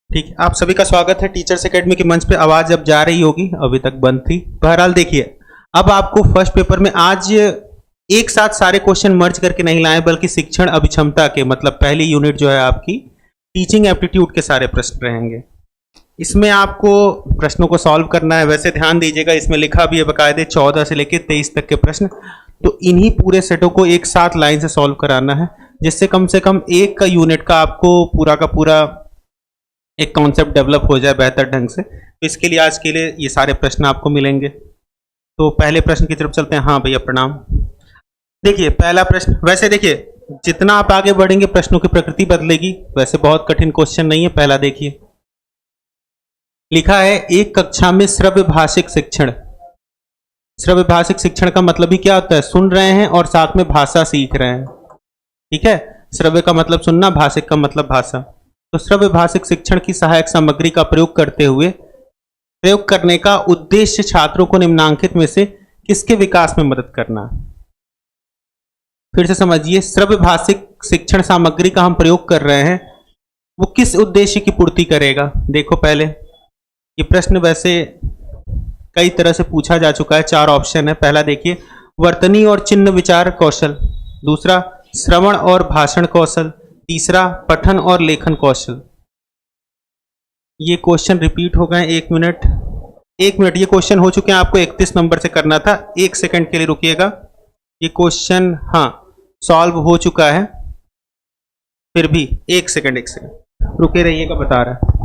ठीक है, आप सभी का स्वागत है टीचर्स एकेडमी के मंच पे। आवाज अब जा रही होगी, अभी तक बंद थी। बहरहाल देखिए, अब आपको फर्स्ट पेपर में आज एक साथ सारे क्वेश्चन मर्ज करके नहीं लाए, बल्कि शिक्षण अभिक्षमता के मतलब पहली यूनिट जो है आपकी टीचिंग एप्टीट्यूड के सारे प्रश्न रहेंगे। इसमें आपको प्रश्नों को सॉल्व करना है। वैसे ध्यान दीजिएगा, इसमें लिखा भी है बकायदे 14 से लेकर 23 तक के प्रश्न, तो इन्हीं पूरे सेटों को एक साथ लाइन से सॉल्व कराना है, जिससे कम से कम एक का यूनिट का आपको पूरा का पूरा एक कॉन्सेप्ट डेवलप हो जाए बेहतर ढंग से। तो इसके लिए आज के लिए ये सारे प्रश्न आपको मिलेंगे। तो पहले प्रश्न की तरफ चलते हैं। हाँ भैया प्रणाम। देखिए पहला प्रश्न, वैसे देखिए जितना आप आगे बढ़ेंगे प्रश्नों की प्रकृति बदलेगी। वैसे बहुत कठिन क्वेश्चन नहीं है। पहला देखिए, लिखा है एक कक्षा में श्रव्य भाषिक शिक्षण। श्रव्य भाषिक शिक्षण का मतलब ही क्या होता है? सुन रहे हैं और साथ में भाषा सीख रहे हैं। ठीक है, श्रव्य का मतलब सुनना, भाषिक का मतलब भाषा। तो श्रव्य भाषिक शिक्षण की सहायक सामग्री का प्रयोग करते हुए प्रयोग करने का उद्देश्य छात्रों को निम्नांकित में से किसके विकास में मदद करना। फिर से समझिए, श्रव्य भाषिक शिक्षण सामग्री का हम प्रयोग कर रहे हैं, वो किस उद्देश्य की पूर्ति करेगा। देखो पहले ये प्रश्न वैसे कई तरह से पूछा जा चुका है। 4 ऑप्शन है। पहला देखिए, वर्तनी और चिन्ह विचार कौशल। दूसरा, श्रवण और भाषण कौशल। तीसरा, पठन और लेखन कौशल। ये क्वेश्चन रिपीट हो गए। 1 मिनट ये क्वेश्चन हो चुके हैं। आपको 31 नंबर से करना था। 1 सेकंड के लिए रुकिएगा। ये क्वेश्चन हाँ सॉल्व हो चुका है। फिर भी 1 सेकंड रुके रहिएगा, बता रहा है।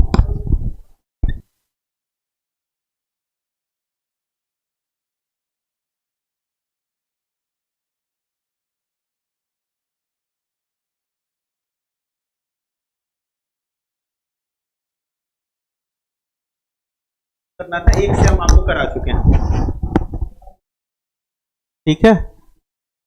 करना था 1 से हम आपको करा चुके हैं। ठीक है,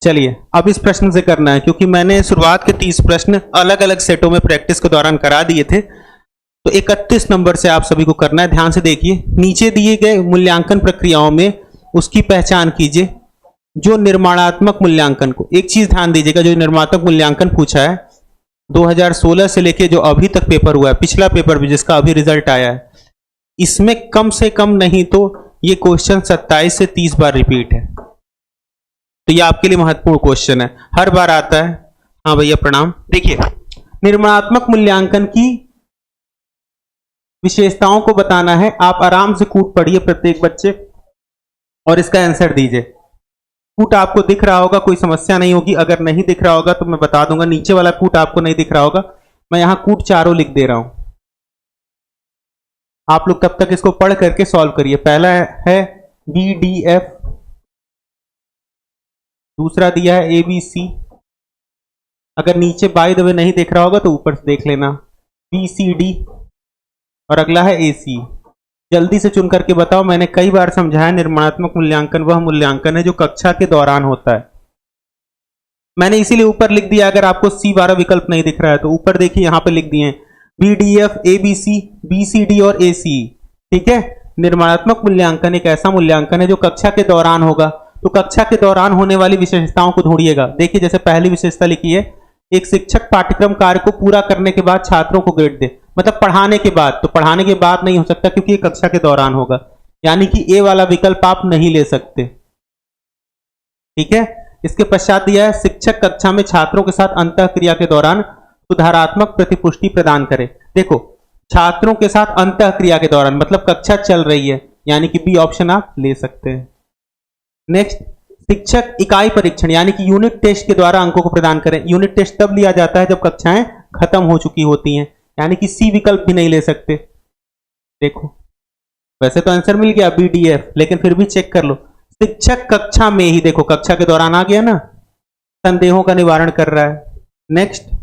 चलिए अब इस प्रश्न से करना है, क्योंकि मैंने शुरुआत के 30 प्रश्न अलग अलग सेटों में प्रैक्टिस के दौरान करा दिए थे। तो 31 नंबर से आप सभी को करना है। ध्यान से देखिए, नीचे दिए गए मूल्यांकन प्रक्रियाओं में उसकी पहचान कीजिए जो निर्माणात्मक मूल्यांकन को, एक चीज ध्यान दीजिएगा, जो निर्माणात्मक मूल्यांकन पूछा है 2016 से लेके जो अभी तक पेपर हुआ है, पिछला पेपर भी जिसका अभी रिजल्ट आया है, इसमें कम से कम नहीं तो ये क्वेश्चन 27 से 30 बार रिपीट है। तो ये आपके लिए महत्वपूर्ण क्वेश्चन है, हर बार आता है। हाँ भैया प्रणाम। देखिए, निर्माणात्मक मूल्यांकन की विशेषताओं को बताना है। आप आराम से कूट पढ़िए प्रत्येक बच्चे और इसका आंसर दीजिए। कूट आपको दिख रहा होगा, कोई समस्या नहीं होगी। अगर नहीं दिख रहा होगा तो मैं बता दूंगा। नीचे वाला कूट आपको नहीं दिख रहा होगा, मैं यहां कूट चारों लिख दे रहा हूं। आप लोग तब तक इसको पढ़ करके सॉल्व करिए। पहला है BDF, दूसरा दिया है ABC। अगर नीचे बाय द वे नहीं देख रहा होगा तो ऊपर से देख लेना, BCD, और अगला है AC। जल्दी से चुन करके बताओ। मैंने कई बार समझाया, निर्माणात्मक मूल्यांकन वह मूल्यांकन है जो कक्षा के दौरान होता है। मैंने इसीलिए ऊपर लिख दिया। अगर आपको C12 विकल्प नहीं दिख रहा है तो ऊपर देखिए, यहां पे लिख दिए BDF, ABC, BCD और ACE। ठीक है, निर्माणात्मक मूल्यांकन एक ऐसा मूल्यांकन है जो कक्षा के दौरान होगा। तो कक्षा के दौरान होने वाली विशेषताओं को ढूंढिएगा। देखिए, जैसे पहली विशेषता लिखी है, एक शिक्षक पाठ्यक्रम कार्य को पूरा करने के बाद छात्रों को ग्रेड दे। मतलब पढ़ाने के बाद, तो पढ़ाने के बाद नहीं हो सकता क्योंकि ये कक्षा के दौरान होगा, यानी कि ए वाला विकल्प आप नहीं ले सकते। ठीक है, इसके पश्चात दिया है शिक्षक कक्षा में छात्रों के साथ अंतःक्रिया के दौरान सुधारात्मक प्रतिपुष्टि प्रदान करे। देखो, छात्रों के साथ अंतःक्रिया के दौरान मतलब कक्षा चल रही है, यानी कि बी ऑप्शन आप ले सकते हैं। नेक्स्ट, शिक्षक इकाई परीक्षण यानी कि यूनिट टेस्ट के द्वारा अंकों को प्रदान करें। यूनिट टेस्ट तब लिया जाता है जब कक्षाएं खत्म हो चुकी होती हैं, यानी कि सी विकल्प भी नहीं ले सकते। देखो, वैसे तो आंसर मिल गया BDF, लेकिन फिर भी चेक कर लो। शिक्षक कक्षा में ही, देखो कक्षा के दौरान आ गया ना, संदेहों का निवारण कर रहा है। नेक्स्ट,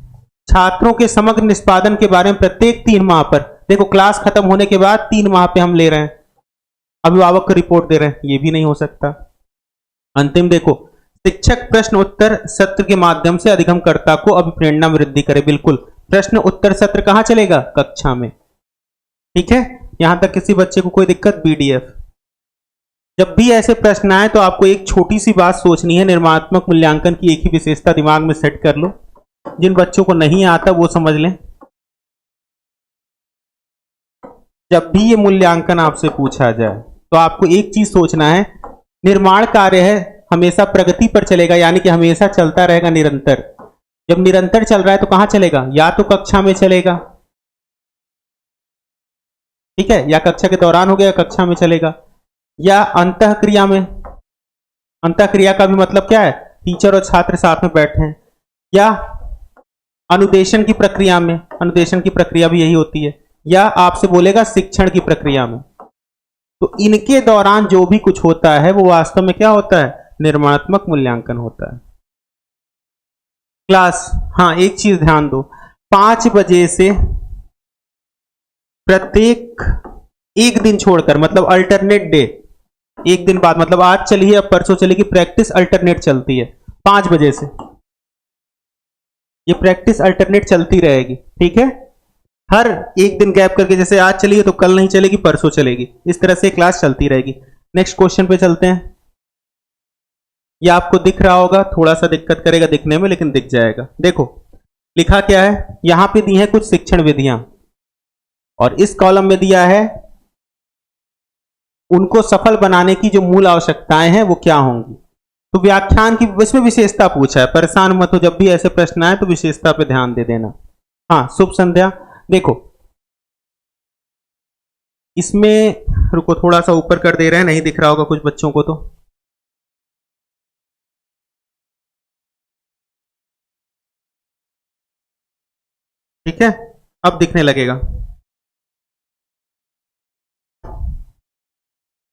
छात्रों के समग्र निष्पादन के बारे में प्रत्येक 3 माह पर, देखो क्लास खत्म होने के बाद 3 माह पे हम ले रहे हैं, अभिभावक को रिपोर्ट दे रहे हैं, ये भी नहीं हो सकता। अंतिम देखो, शिक्षक प्रश्न उत्तर सत्र के माध्यम से अधिगमकर्ता को अभिप्रेरणा में वृद्धि करे। बिल्कुल, प्रश्न उत्तर सत्र कहां चलेगा? कक्षा में। ठीक है, यहां तक किसी बच्चे को कोई दिक्कत? BDF। जब भी ऐसे प्रश्न आए तो आपको एक छोटी सी बात सोचनी है, निर्माणात्मक मूल्यांकन की एक ही विशेषता दिमाग में सेट कर लो। जिन बच्चों को नहीं आता वो समझ लें। जब भी ये मूल्यांकन आपसे पूछा जाए तो आपको एक चीज सोचना है, निर्माण कार्य है, हमेशा प्रगति पर चलेगा, यानी कि हमेशा चलता रहेगा निरंतर। जब निरंतर चल रहा है तो कहां चलेगा? या तो कक्षा में चलेगा, ठीक है, या कक्षा के दौरान हो गया, कक्षा में चलेगा, या अंतः क्रिया में। अंतः क्रिया का भी मतलब क्या है? टीचर और छात्र साथ में बैठे हैं, या अनुदेशन की प्रक्रिया में, अनुदेशन की प्रक्रिया भी यही होती है, या आपसे बोलेगा शिक्षण की प्रक्रिया में। तो इनके दौरान जो भी कुछ होता है वो वास्तव में क्या होता है? निर्माणात्मक मूल्यांकन होता है। क्लास, हाँ एक चीज ध्यान दो, 5 बजे से प्रत्येक एक दिन छोड़कर, मतलब अल्टरनेट डे, एक दिन बाद, मतलब आज चली है अब परसों चलेगी, प्रैक्टिस अल्टरनेट चलती है 5 बजे से। ये प्रैक्टिस अल्टरनेट चलती रहेगी, ठीक है, हर एक दिन गैप करके, जैसे आज चली है तो कल नहीं चलेगी, परसों चलेगी, इस तरह से क्लास चलती रहेगी। नेक्स्ट क्वेश्चन पे चलते हैं। ये आपको दिख रहा होगा, थोड़ा सा दिक्कत करेगा दिखने में, लेकिन दिख जाएगा। देखो लिखा क्या है, यहां पे दी है कुछ शिक्षण विधियां, और इस कॉलम में दिया है उनको सफल बनाने की जो मूल आवश्यकताएं हैं वो क्या होंगी। तो व्याख्यान की इसमें विशेषता पूछा है, परेशान मत हो, जब भी ऐसे प्रश्न आए तो विशेषता पे ध्यान दे देना। हाँ शुभ संध्या। देखो इसमें, रुको थोड़ा सा ऊपर कर दे रहे हैं, नहीं दिख रहा होगा कुछ बच्चों को तो। ठीक है, अब दिखने लगेगा।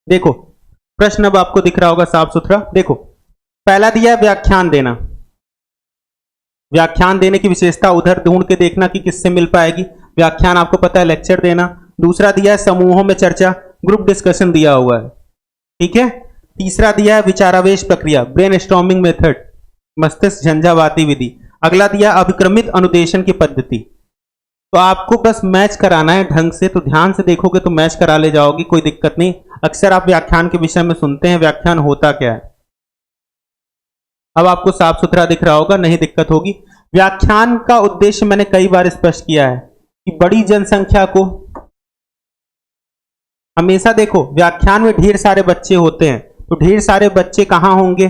देखो प्रश्न अब आपको दिख रहा होगा साफ सुथरा। देखो पहला दिया है व्याख्यान देना, व्याख्यान देने की विशेषता उधर ढूंढ के देखना कि किससे मिल पाएगी। व्याख्यान आपको पता है लेक्चर देना। दूसरा दिया है समूहों में चर्चा, ग्रुप डिस्कशन दिया हुआ है, ठीक है। तीसरा दिया है विचारावेश प्रक्रिया, ब्रेनस्टॉर्मिंग मेथड, मस्तिष्क झंझावाती विधि। अगला दिया अभिक्रमित अनुदेशन की पद्धति। तो आपको बस मैच कराना है ढंग से, तो ध्यान से देखोगे तो मैच करा ले जाओगे, कोई दिक्कत नहीं। अक्सर आप व्याख्यान के विषय में सुनते हैं व्याख्यान होता क्या है, अब आपको साफ सुथरा दिख रहा होगा, नहीं दिक्कत होगी। व्याख्यान का उद्देश्य मैंने कई बार स्पष्ट किया है कि बड़ी जनसंख्या को, हमेशा देखो व्याख्यान में ढेर सारे बच्चे होते हैं, तो ढेर सारे बच्चे कहां होंगे?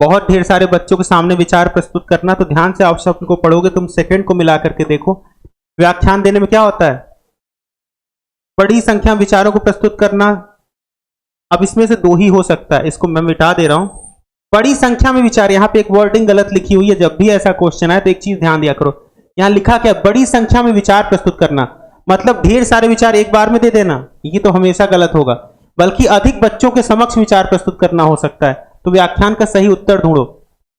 बहुत ढेर सारे बच्चों के सामने विचार प्रस्तुत करना। तो ध्यान से आप शब्द को पढ़ोगे, तुम सेकंड को मिला करके देखो, व्याख्यान देने में क्या होता है? बड़ी संख्या में विचारों को प्रस्तुत करना। अब इसमें से दो ही हो सकता है, इसको मैं मिटा दे रहा हूं। बड़ी संख्या में विचार, यहां पे एक वर्डिंग गलत लिखी हुई है, जब भी ऐसा क्वेश्चन आए तो एक चीज ध्यान दिया करो, यहां लिखा क्या? बड़ी संख्या में विचार प्रस्तुत करना, मतलब ढेर सारे विचार एक बार में दे देना, ये तो हमेशा गलत होगा, बल्कि अधिक बच्चों के समक्ष विचार प्रस्तुत करना हो सकता है। तो व्याख्यान का सही उत्तर ढूंढो।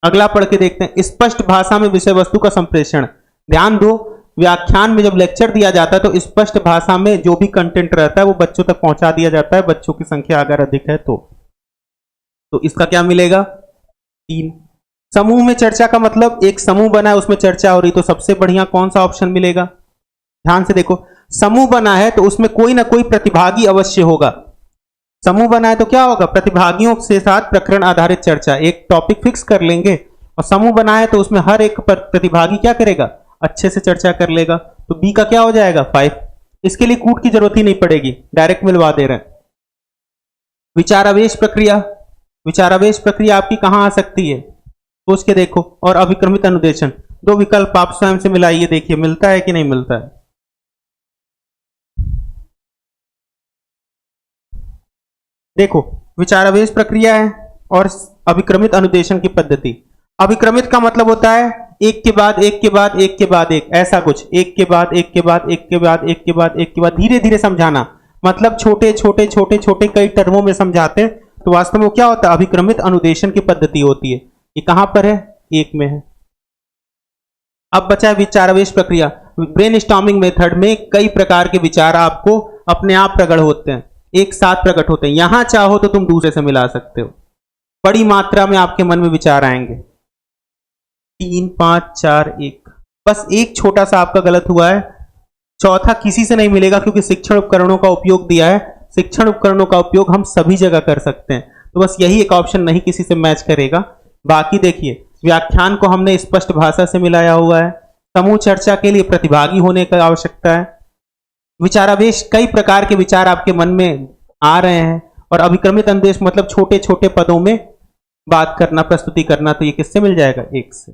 अगला पढ़ के देखते हैं, स्पष्ट भाषा में विषय वस्तु का संप्रेषण। ध्यान दो, व्याख्यान में जब लेक्चर दिया जाता है तो स्पष्ट भाषा में जो भी कंटेंट रहता है वो बच्चों तक पहुंचा दिया जाता है, बच्चों की संख्या अगर अधिक है तो इसका क्या मिलेगा? 3। समूह में चर्चा का मतलब एक समूह बना है उसमें चर्चा हो रही, तो सबसे बढ़िया कौन सा ऑप्शन मिलेगा? ध्यान से देखो, समूह बना है तो उसमें कोई ना कोई प्रतिभागी अवश्य होगा। समूह बना है तो क्या होगा? प्रतिभागियों के साथ प्रकरण आधारित चर्चा, एक टॉपिक फिक्स कर लेंगे, और समूह बना है तो उसमें हर एक प्रतिभागी क्या करेगा? अच्छे से चर्चा कर लेगा। तो बी का क्या हो जाएगा? 5। इसके लिए कूट की जरूरत ही नहीं पड़ेगी, डायरेक्ट मिलवा दे रहे हैं। विचारावेश प्रक्रिया, विचारावेश प्रक्रिया आपकी कहां आ सकती है? सोच के देखो। और अभिक्रमित अनुदेशन, दो विकल्प आप स्वयं से मिलाइए, देखिए मिलता है कि नहीं मिलता है। देखो विचारावेश प्रक्रिया है और अभिक्रमित अनुदेशन की पद्धति। अभिक्रमित का मतलब होता है एक के बाद एक के बाद एक के बाद एक, ऐसा कुछ, एक के बाद एक के बाद एक के बाद एक के बाद एक के बाद, धीरे धीरे समझाना, मतलब छोटे छोटे छोटे छोटे कई टर्मों में समझाते हैं, तो वास्तव में क्या होता है? अभिक्रमित अनुदेशन की पद्धति होती है। ये कहां पर है? 1 में है। अब बचा है विचारावेश प्रक्रिया। ब्रेनस्टॉर्मिंग मेथड में कई प्रकार के विचार आपको अपने आप प्रकट होते हैं, एक साथ प्रकट होते हैं। यहां चाहो तो तुम दूसरे से मिला सकते हो, बड़ी मात्रा में आपके मन में विचार आएंगे। 3 5 4 1, बस एक छोटा सा आपका गलत हुआ है, चौथा किसी से नहीं मिलेगा क्योंकि शिक्षण उपकरणों का उपयोग दिया है। शिक्षण उपकरणों का उपयोग हम सभी जगह कर सकते हैं, तो बस यही एक ऑप्शन नहीं किसी से मैच करेगा। बाकी देखिए, व्याख्यान को हमने स्पष्ट भाषा से मिलाया हुआ है, समूह चर्चा के लिए प्रतिभागी होने की आवश्यकता है, विचारावेश, कई प्रकार के विचार आपके मन में आ रहे हैं। और अभिक्रमित अनुदेश मतलब छोटे छोटे पदों में बात करना, प्रस्तुति करना। तो ये किससे मिल जाएगा? एक से।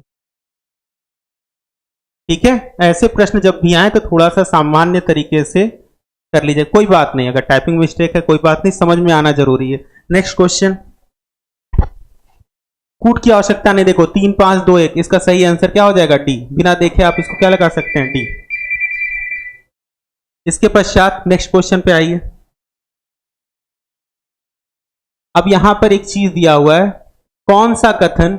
ठीक है, ऐसे प्रश्न जब भी आए तो थोड़ा सा सामान्य तरीके से कर लीजिए, कोई बात नहीं, अगर टाइपिंग मिस्टेक है कोई बात नहीं, समझ में आना जरूरी है। नेक्स्ट क्वेश्चन, कूट की आवश्यकता नहीं। देखो 3 5 2 1, इसका सही आंसर क्या हो जाएगा? डी। बिना देखे आप इसको क्या लगा सकते हैं? डी। इसके पश्चात नेक्स्ट क्वेश्चन पे आइए। अब यहां पर एक चीज दिया हुआ है, कौन सा कथन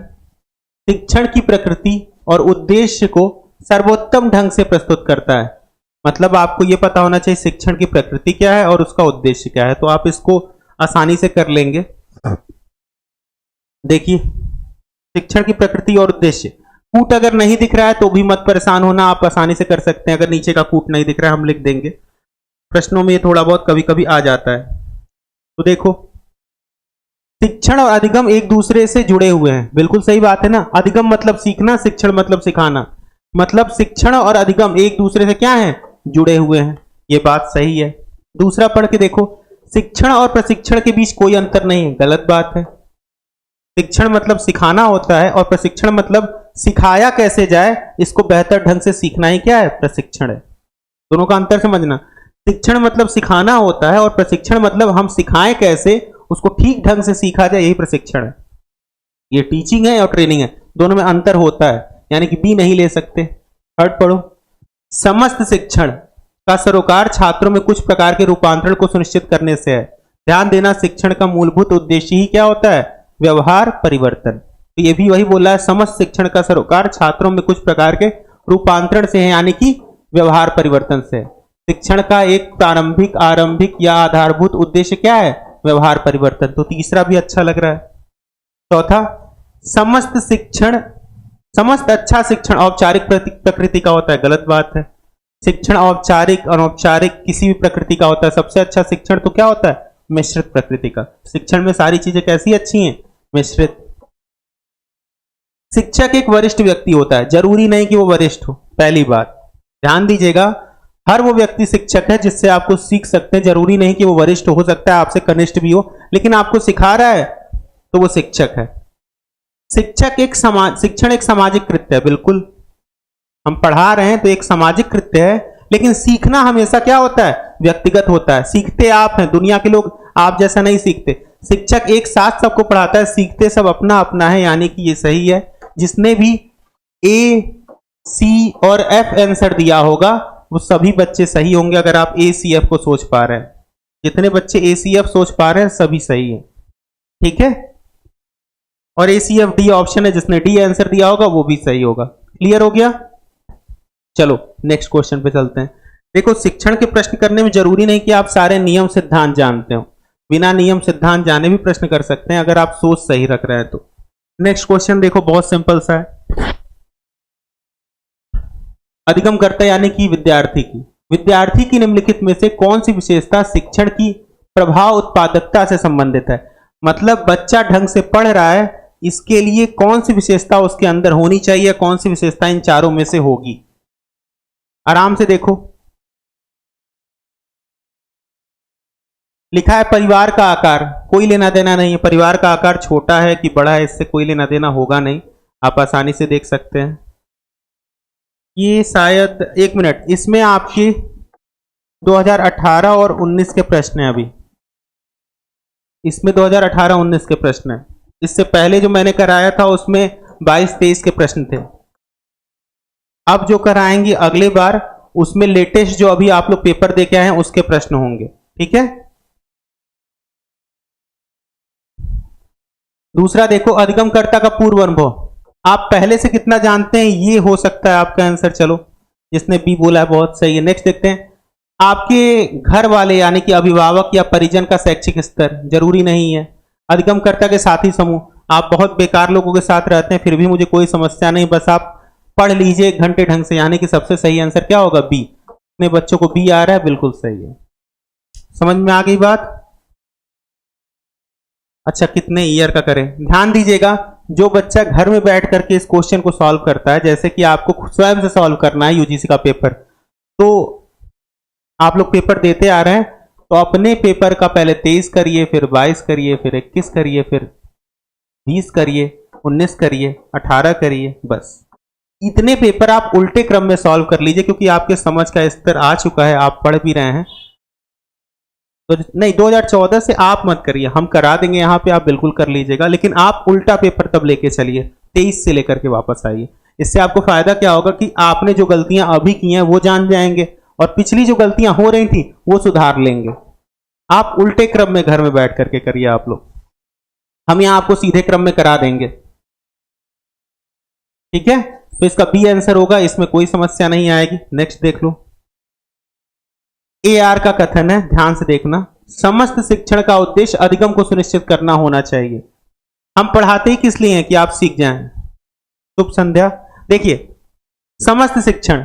शिक्षण की प्रकृति और उद्देश्य को सर्वोत्तम ढंग से प्रस्तुत करता है? मतलब आपको यह पता होना चाहिए शिक्षण की प्रकृति क्या है और उसका उद्देश्य क्या है, तो आप इसको आसानी से कर लेंगे। देखिए, शिक्षण की प्रकृति और उद्देश्य, कूट अगर नहीं दिख रहा है तो भी मत परेशान होना, आप आसानी से कर सकते हैं। अगर नीचे का कूट नहीं दिख रहा है हम लिख देंगे, प्रश्नों में ये थोड़ा बहुत कभी कभी आ जाता है। तो देखो, शिक्षण और अधिगम एक दूसरे से जुड़े हुए हैं, बिल्कुल सही बात है ना। अधिगम मतलब सीखना, शिक्षण मतलब सिखाना, मतलब शिक्षण और अधिगम एक दूसरे से क्या है? जुड़े हुए हैं, ये बात सही है। दूसरा पढ़ के देखो, शिक्षण और प्रशिक्षण के बीच कोई अंतर नहीं है, गलत बात है। शिक्षण मतलब सिखाना होता है और प्रशिक्षण मतलब सिखाया कैसे जाए, इसको बेहतर ढंग से सीखना ही क्या है? प्रशिक्षण है। दोनों का अंतर समझना, शिक्षण मतलब सिखाना होता है और प्रशिक्षण मतलब हम सिखाएं कैसे, उसको ठीक ढंग से सीखा जाए, यही प्रशिक्षण है। ये टीचिंग है और ट्रेनिंग है, दोनों में अंतर होता है, यानी कि बी नहीं ले सकते। थर्ड पढ़ो, समस्त शिक्षण का सरोकार छात्रों में कुछ प्रकार के रूपांतरण को सुनिश्चित करने से है। ध्यान देना, शिक्षण का मूलभूत उद्देश्य ही क्या होता है? व्यवहार परिवर्तन। तो ये भी वही बोला है, समस्त शिक्षण का सरोकार छात्रों में कुछ प्रकार के रूपांतरण से है, यानी कि व्यवहार परिवर्तन से। शिक्षण का एक प्रारंभिक, आरंभिक या आधारभूत उद्देश्य क्या है? व्यवहार परिवर्तन। तो तीसरा भी अच्छा लग रहा है। चौथा, समस्त अच्छा शिक्षण औपचारिक प्रकृति का होता है, गलत बात है। शिक्षण औपचारिक, अनौपचारिक किसी भी प्रकृति का होता है। सबसे अच्छा शिक्षण तो क्या होता है? मिश्रित प्रकृति का। शिक्षण में सारी चीजें कैसी अच्छी हैं? मिश्रित। शिक्षक एक वरिष्ठ व्यक्ति होता है, जरूरी नहीं कि वो वरिष्ठ हो, पहली बात ध्यान दीजिएगा। हर वो व्यक्ति शिक्षक है जिससे आपको सीख सकते हैं, जरूरी नहीं कि वो वरिष्ठ हो सकता है आपसे कनिष्ठ भी हो, लेकिन आपको सिखा रहा है तो वो शिक्षक है। शिक्षण एक सामाजिक कृत्य है, बिल्कुल हम पढ़ा रहे हैं तो एक सामाजिक कृत्य है, लेकिन सीखना हमेशा क्या होता है? व्यक्तिगत होता है। सीखते आप हैं, दुनिया के लोग आप जैसा नहीं सीखते। शिक्षक एक साथ सबको पढ़ाता है, सीखते सब अपना अपना है, यानी कि ये सही है। जिसने भी ए, सी और एफ आंसर दिया होगा वो सभी बच्चे सही होंगे, अगर आप ए सी एफ को सोच पा रहे हैं। जितने बच्चे ए सी एफ सोच पा रहे हैं सभी सही है, ठीक है। और ए सी एफ डी ऑप्शन है, जिसने डी आंसर दिया होगा वो भी सही होगा। क्लियर हो गया? चलो नेक्स्ट क्वेश्चन पे चलते हैं। देखो, शिक्षण के प्रश्न करने में जरूरी नहीं कि आप सारे नियम सिद्धांत जानते हो, बिना नियम सिद्धांत जाने भी प्रश्न कर सकते हैं अगर आप सोच सही रख रहे हैं तो। नेक्स्ट क्वेश्चन देखो, बहुत सिंपल सा है। अधिगमकर्ता यानी कि विद्यार्थी की निम्नलिखित में से कौन सी विशेषता शिक्षण की प्रभाव उत्पादकता से संबंधित है? मतलब बच्चा ढंग से पढ़ रहा है, इसके लिए कौन सी विशेषता उसके अंदर होनी चाहिए, कौन सी विशेषता इन चारों में से होगी? आराम से देखो, लिखा है परिवार का आकार, कोई लेना देना नहीं है। परिवार का आकार छोटा है कि बड़ा है इससे कोई लेना देना होगा नहीं, आप आसानी से देख सकते हैं। ये शायद, एक मिनट, इसमें आपके 2018 और 19 के प्रश्न हैं। अभी इसमें 2018-19 के प्रश्न हैं। इससे पहले जो मैंने कराया था उसमें 22-23 के प्रश्न थे। अब जो कराएंगे अगले बार उसमें लेटेस्ट जो अभी आप लोग पेपर दे के आए हैं उसके प्रश्न होंगे, ठीक है। दूसरा देखो, अधिगमकर्ता का पूर्व अनुभव, आप पहले से कितना जानते हैं ये हो सकता है आपका आंसर। चलो, जिसने बी बोला है बहुत सही है। नेक्स्ट देखते हैं, आपके घर वाले यानी कि अभिभावक या परिजन का शैक्षिक स्तर, जरूरी नहीं है। अधिगमकर्ता के साथी समूह, आप बहुत बेकार लोगों के साथ रहते हैं फिर भी मुझे कोई समस्या नहीं, बस आप पढ़ लीजिए एक घंटे ढंग से, यानी कि सबसे सही आंसर क्या होगा? बी। अपने बच्चों को बी आ रहा है, बिल्कुल सही है। समझ में आ गई बात? अच्छा, कितने ईयर का करें? ध्यान दीजिएगा, जो बच्चा घर में बैठ करके इस क्वेश्चन को सॉल्व करता है, जैसे कि आपको स्वयं से सॉल्व करना है यूजीसी का पेपर, तो आप लोग पेपर देते आ रहे हैं, तो अपने पेपर का पहले 23 करिए, फिर 22 करिए, फिर 21 करिए, फिर 20 करिए, 19 करिए, 18 करिए। बस इतने पेपर आप उल्टे क्रम में सॉल्व कर लीजिए, क्योंकि आपके समझ का स्तर आ चुका है, आप पढ़ भी रहे हैं। तो नहीं, 2014 से आप मत करिए, हम करा देंगे यहाँ पे, आप बिल्कुल कर लीजिएगा, लेकिन आप उल्टा पेपर तब लेके चलिए, 23 से लेकर के वापस आइए। इससे आपको फायदा क्या होगा कि आपने जो गलतियां अभी की हैं वो जान जाएंगे, और पिछली जो गलतियां हो रही थी वो सुधार लेंगे। आप उल्टे क्रम में घर में बैठ करके करिए आप लोग, हम यहां आपको सीधे क्रम में करा देंगे। ठीक है, तो इसका बी आंसर होगा, इसमें कोई समस्या नहीं आएगी। नेक्स्ट देख लो, AR का कथन है, ध्यान से देखना। समस्त शिक्षण का उद्देश्य अधिगम को सुनिश्चित करना होना चाहिए। हम पढ़ाते ही किस लिए हैं? कि आप सीख जाएं। शुभ संध्या। देखिए, समस्त शिक्षण,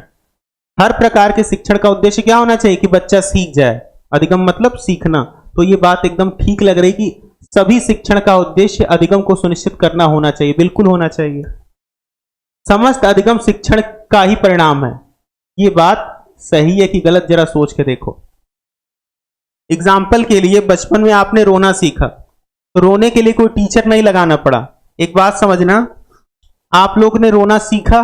हर प्रकार के शिक्षण का उद्देश्य क्या होना चाहिए? कि बच्चा सीख जाए। अधिगम मतलब सीखना। तो ये बात एकदम ठीक लग रही कि सभी शिक्षण का उद्देश्य अधिगम को सुनिश्चित करना होना चाहिए, बिल्कुल होना चाहिए। समस्त अधिगम शिक्षण का ही परिणाम है। ये बात सही है कि गलत? जरा सोच के देखो। एग्जाम्पल के लिए, बचपन में आपने रोना सीखा, तो रोने के लिए कोई टीचर नहीं लगाना पड़ा। एक बात समझना, आप लोग ने रोना सीखा,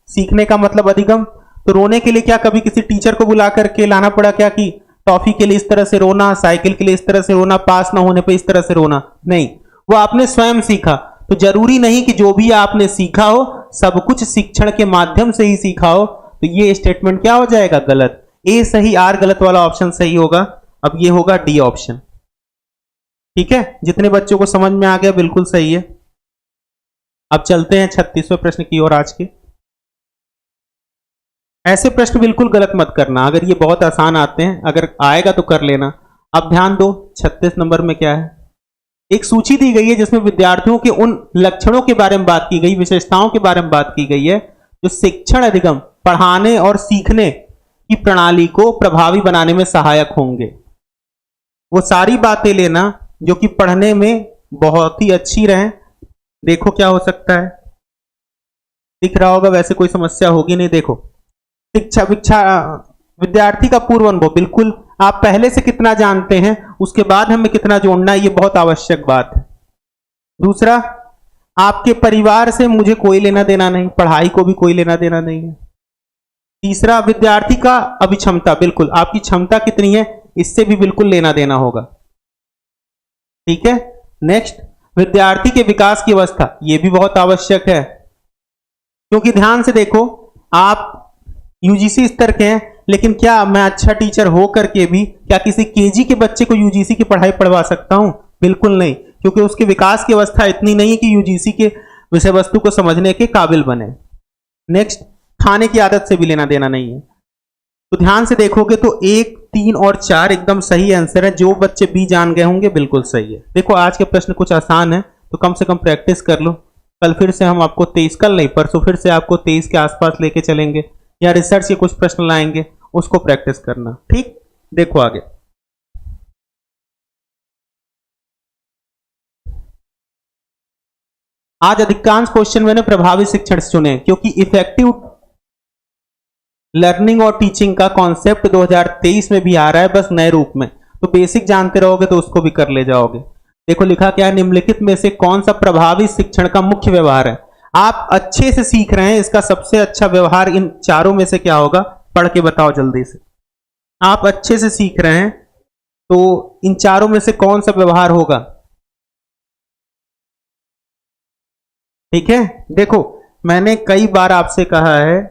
सीखने का मतलब अधिगम। तो रोने के लिए क्या कभी किसी टीचर को बुला करके लाना पड़ा क्या? कि टॉफी के लिए इस तरह से रोना, साइकिल के लिए इस तरह से रोना, पास ना होने पे इस तरह से रोना? नहीं, वो आपने स्वयं सीखा। तो जरूरी नहीं कि जो भी आपने सीखा हो सब कुछ शिक्षण के माध्यम से ही सीखा हो। तो ये स्टेटमेंट क्या हो जाएगा? गलत। ए सही, आर गलत वाला ऑप्शन सही होगा। अब ये होगा डी ऑप्शन। ठीक है, जितने बच्चों को समझ में आ गया बिल्कुल सही है। अब चलते हैं 36वें प्रश्न की ओर आज के। ऐसे प्रश्न बिल्कुल गलत मत करना, अगर ये बहुत आसान आते हैं, अगर आएगा तो कर लेना। अब ध्यान दो, 36 नंबर में क्या है? एक सूची दी गई है जिसमें विद्यार्थियों के उन लक्षणों के बारे में बात की गई, विशेषताओं के बारे में बात की गई है जो शिक्षण अधिगम, पढ़ाने और सीखने की प्रणाली को प्रभावी बनाने में सहायक होंगे। वो सारी बातें लेना जो कि पढ़ने में बहुत ही अच्छी रहें। देखो क्या हो सकता है, दिख रहा होगा, वैसे कोई समस्या होगी नहीं। देखो, शिक्षा विद्यार्थी का पूर्व अनुभव, बिल्कुल आप पहले से कितना जानते हैं उसके बाद हमें कितना जोड़ना है, ये बहुत आवश्यक बात है। दूसरा, आपके परिवार से मुझे कोई लेना देना नहीं, पढ़ाई को भी कोई लेना देना नहीं है। तीसरा, विद्यार्थी का अभिक्षमता, बिल्कुल आपकी क्षमता कितनी है इससे भी बिल्कुल लेना देना होगा। ठीक है, नेक्स्ट, विद्यार्थी के विकास की अवस्था, यह भी बहुत आवश्यक है, क्योंकि ध्यान से देखो, आप यूजीसी स्तर के हैं, लेकिन क्या मैं अच्छा टीचर हो करके भी क्या किसी केजी के बच्चे को यूजीसी की पढ़ाई पढ़वा सकता हूं? बिल्कुल नहीं, क्योंकि उसके विकास की अवस्था इतनी नहीं है कि यूजीसी के विषय वस्तु को समझने के काबिल बने। नेक्स्ट, खाने की आदत से भी लेना देना नहीं है। तो ध्यान से देखोगे तो 1, 3 और 4 एकदम सही आंसर है। जो बच्चे बी जान गए होंगे बिल्कुल सही है। देखो, आज के प्रश्न कुछ आसान है, तो कम से कम प्रैक्टिस कर लो। कल फिर से हम आपको 23, कल नहीं परसों फिर से आपको 23 के आसपास लेके चलेंगे, या रिसर्च के कुछ प्रश्न लाएंगे, उसको प्रैक्टिस करना। ठीक, देखो आगे। आज अधिकांश क्वेश्चन मैंने प्रभावी शिक्षण से चुने, क्योंकि इफेक्टिव लर्निंग और टीचिंग का कॉन्सेप्ट 2023 में भी आ रहा है, बस नए रूप में। तो बेसिक जानते रहोगे तो उसको भी कर ले जाओगे। देखो लिखा क्या है, निम्नलिखित में से कौन सा प्रभावी शिक्षण का मुख्य व्यवहार है? आप अच्छे से सीख रहे हैं, इसका सबसे अच्छा व्यवहार इन चारों में से क्या होगा? पढ़ के बताओ जल्दी से। आप अच्छे से सीख रहे हैं तो इन चारों में से कौन सा व्यवहार होगा? ठीक है, देखो मैंने कई बार आपसे कहा है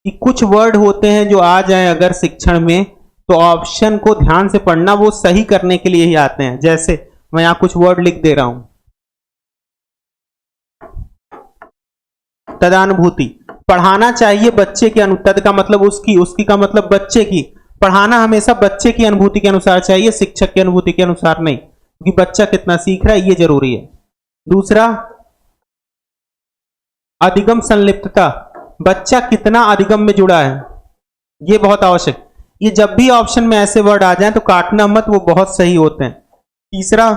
कि कुछ वर्ड होते हैं जो आ जाए अगर शिक्षण में, तो ऑप्शन को ध्यान से पढ़ना, वो सही करने के लिए ही आते हैं। जैसे मैं यहां कुछ वर्ड लिख दे रहा हूं, तदानुभूति। पढ़ाना चाहिए बच्चे के तद का मतलब उसकी का मतलब बच्चे की। पढ़ाना हमेशा बच्चे की अनुभूति के अनुसार चाहिए, शिक्षक की अनुभूति के अनुसार नहीं, क्योंकि बच्चा कितना सीख रहा है ये जरूरी है। दूसरा, अधिगम संलिप्तता, बच्चा कितना अधिगम में जुड़ा है, ये बहुत आवश्यक। ये जब भी ऑप्शन में ऐसे वर्ड आ जाएं तो काटना मत, वो बहुत सही होते हैं। तीसरा,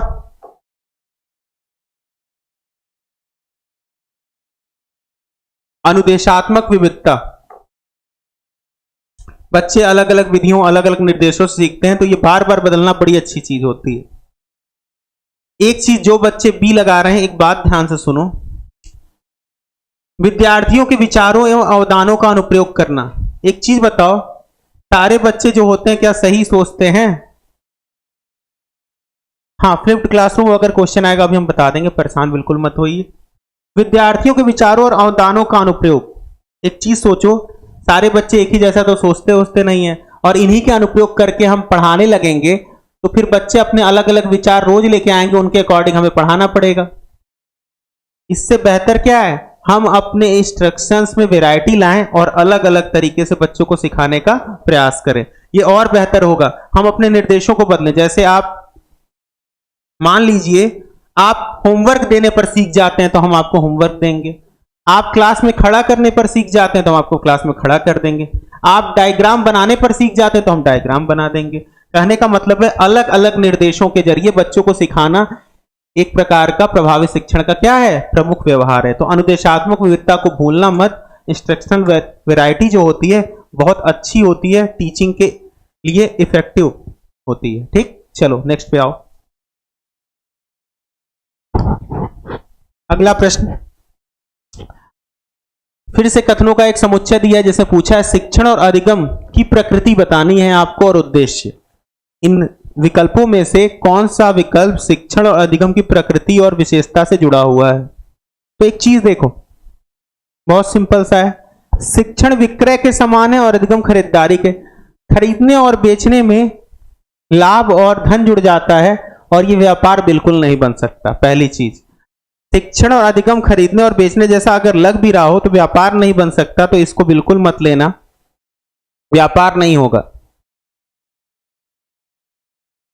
अनुदेशात्मक विविधता, बच्चे अलग अलग विधियों अलग अलग निर्देशों से सीखते हैं, तो ये बार बार बदलना बड़ी अच्छी चीज होती है। एक चीज, जो बच्चे बी लगा रहे हैं, एक बात ध्यान से सुनो, विद्यार्थियों के विचारों एवं अवदानों का अनुप्रयोग करना। एक चीज बताओ, सारे बच्चे जो होते हैं क्या सही सोचते हैं? हाँ, फ्लिप्ड क्लासरूम अगर क्वेश्चन आएगा अभी हम बता देंगे, परेशान बिल्कुल मत होइए। विद्यार्थियों के विचारों और अवदानों का अनुप्रयोग। एक चीज सोचो, सारे बच्चे एक ही जैसा तो सोचते नहीं है, और इन्हीं के अनुप्रयोग करके हम पढ़ाने लगेंगे तो फिर बच्चे अपने अलग अलग विचार रोज लेके आएंगे, उनके अकॉर्डिंग हमें पढ़ाना पड़ेगा। इससे बेहतर क्या है, हम अपने इंस्ट्रक्शंस में वैरायटी लाएं और अलग अलग तरीके से बच्चों को सिखाने का प्रयास करें, ये और बेहतर होगा। हम अपने निर्देशों को बदलें। जैसे आप मान लीजिए आप होमवर्क देने पर सीख जाते हैं तो हम आपको होमवर्क देंगे, आप क्लास में खड़ा करने पर सीख जाते हैं तो हम आपको क्लास में खड़ा कर देंगे, आप डायग्राम बनाने पर सीख जाते हैं तो हम डायग्राम बना देंगे। कहने का मतलब है अलग अलग निर्देशों के जरिए बच्चों को सिखाना एक प्रकार का प्रभावी शिक्षण का क्या है, प्रमुख व्यवहार है। तो अनुदेशात्मक विविधता को भूलना मत। इंस्ट्रक्शनल वैरायटी जो होती है बहुत अच्छी होती है, टीचिंग के लिए इफेक्टिव होती है। ठीक, चलो नेक्स्ट पे आओ। अगला प्रश्न फिर से कथनों का एक समुच्चय दिया है, जैसे पूछा है शिक्षण और अधिगम की प्रकृति बतानी है आपको और उद्देश्य। इन विकल्पों में से कौन सा विकल्प शिक्षण और अधिगम की प्रकृति और विशेषता से जुड़ा हुआ है? तो एक चीज देखो, बहुत सिंपल सा है, शिक्षण विक्रय के समान है और अधिगम खरीदारी के। खरीदने और बेचने में लाभ और धन जुड़ जाता है और ये व्यापार बिल्कुल नहीं बन सकता। पहली चीज, शिक्षण और अधिगम खरीदने और बेचने जैसा अगर लग भी रहा हो तो व्यापार नहीं बन सकता, तो इसको बिल्कुल मत लेना, व्यापार नहीं होगा।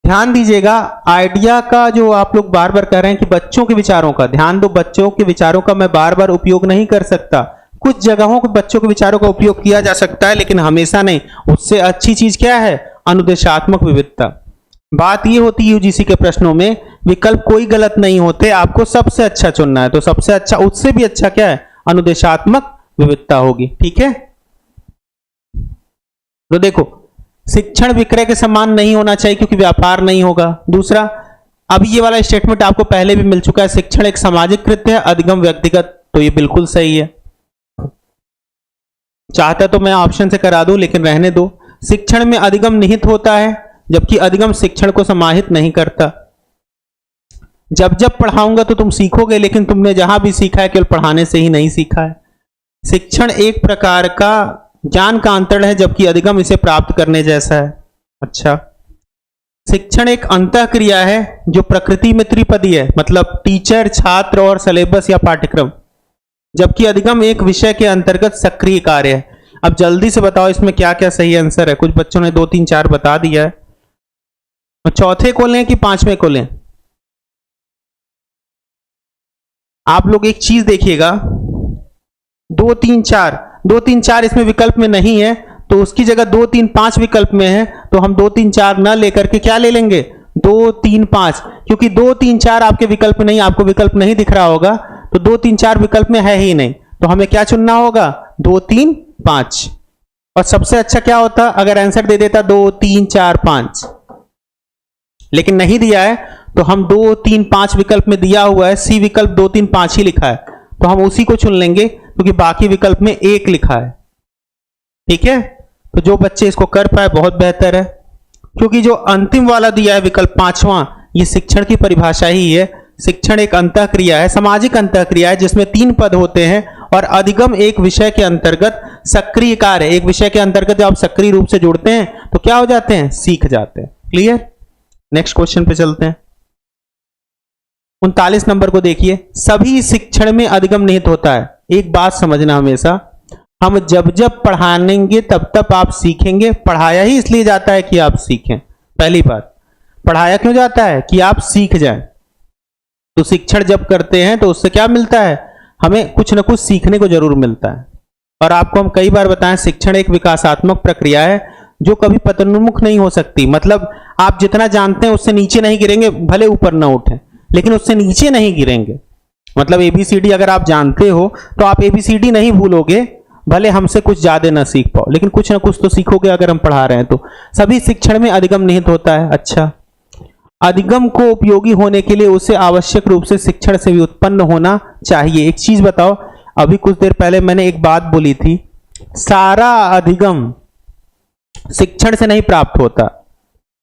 ध्यान दीजिएगा, आइडिया का जो आप लोग बार बार कह रहे हैं कि बच्चों के विचारों का, ध्यान दो, बच्चों के विचारों का मैं बार बार उपयोग नहीं कर सकता। कुछ जगहों के बच्चों के विचारों का उपयोग किया जा सकता है लेकिन हमेशा नहीं। उससे अच्छी चीज क्या है, अनुदेशात्मक विविधता। बात ये होती है यूजीसी के प्रश्नों में विकल्प कोई गलत नहीं होते, आपको सबसे अच्छा चुनना है, तो सबसे अच्छा, उससे भी अच्छा क्या है, अनुदेशात्मक विविधता होगी। ठीक है, तो देखो, शिक्षण विक्रय के समान नहीं होना चाहिए क्योंकि व्यापार नहीं होगा। दूसरा, अब ये वाला स्टेटमेंट आपको पहले भी मिल चुका है, शिक्षण एक सामाजिक कृत्य है, अधिगम व्यक्तिगत, तो ये बिल्कुल सही है। चाहता तो मैं ऑप्शन से करा दूं लेकिन रहने दो। शिक्षण में अधिगम निहित होता है जबकि अधिगम शिक्षण को समाहित नहीं करता। जब जब पढ़ाऊंगा तो तुम सीखोगे, लेकिन तुमने जहां भी सीखा है केवल पढ़ाने से ही नहीं सीखा है। शिक्षण एक प्रकार का ज्ञान का अंतरण है जबकि अधिगम इसे प्राप्त करने जैसा है। अच्छा, शिक्षण एक अंतःक्रिया है जो प्रकृति में त्रिपदी है, मतलब टीचर, छात्र और सिलेबस या पाठ्यक्रम, जबकि अधिगम एक विषय के अंतर्गत सक्रिय कार्य है। अब जल्दी से बताओ इसमें क्या क्या सही आंसर है। कुछ बच्चों ने 2 3 4 बता दिया है, चौथे को लें कि पांचवें को लें? आप लोग एक चीज देखिएगा, 2 3 4 इसमें विकल्प में नहीं है, तो उसकी जगह 2 3 5 विकल्प में है, तो हम 2 3 4 ना लेकर के क्या ले लेंगे, 2 3 5, क्योंकि 2 3 4 आपके विकल्प में नहीं, आपको विकल्प नहीं दिख रहा होगा, तो 2 3 4 विकल्प में है ही नहीं, तो हमें क्या चुनना होगा, 2 3 5। और सबसे अच्छा क्या होता अगर आंसर दे देता 2 3 4 5, लेकिन नहीं दिया है, तो हम 2 3 5 विकल्प में दिया हुआ है, सी विकल्प 2 3 5 ही लिखा है, तो हम उसी को चुन लेंगे क्योंकि बाकी विकल्प में 1 लिखा है। ठीक है, तो जो बच्चे इसको कर पाए बहुत बेहतर है, क्योंकि जो अंतिम वाला दिया है विकल्प 5वां, ये शिक्षण की परिभाषा ही है। शिक्षण एक अंतःक्रिया है, सामाजिक अंतःक्रिया है जिसमें 3 पद होते हैं, और अधिगम एक विषय के अंतर्गत सक्रिय कार्य। एक विषय के अंतर्गत जब आप सक्रिय रूप से जुड़ते हैं तो क्या हो जाते हैं, सीख जाते हैं। क्लियर, नेक्स्ट क्वेश्चन पे चलते हैं। 39 नंबर को देखिए, सभी शिक्षण में अधिगम निहित होता है। एक बात समझना हमेशा, हम जब जब पढ़ाएंगे तब तब आप सीखेंगे। पढ़ाया ही इसलिए जाता है कि आप सीखें। पहली बात, पढ़ाया क्यों जाता है, कि आप सीख जाएं। तो शिक्षण जब करते हैं तो उससे क्या मिलता है, हमें कुछ ना कुछ सीखने को जरूर मिलता है। और आपको हम कई बार बताएं, शिक्षण एक विकासात्मक प्रक्रिया है जो कभी पतनोन्मुख नहीं हो सकती। मतलब आप जितना जानते हैं उससे नीचे नहीं गिरेंगे, भले ऊपर ना उठे, लेकिन उससे नीचे नहीं गिरेंगे। मतलब ABCD अगर आप जानते हो तो आप ABCD नहीं भूलोगे, भले हमसे कुछ ज्यादा ना सीख पाओ, लेकिन कुछ ना कुछ तो सीखोगे अगर हम पढ़ा रहे हैं तो। सभी शिक्षण में अधिगम निहित होता है। अच्छा, अधिगम को उपयोगी होने के लिए उसे आवश्यक रूप से शिक्षण से भी उत्पन्न होना चाहिए। एक चीज बताओ, अभी कुछ देर पहले मैंने एक बात बोली थी, सारा अधिगम शिक्षण से नहीं प्राप्त होता,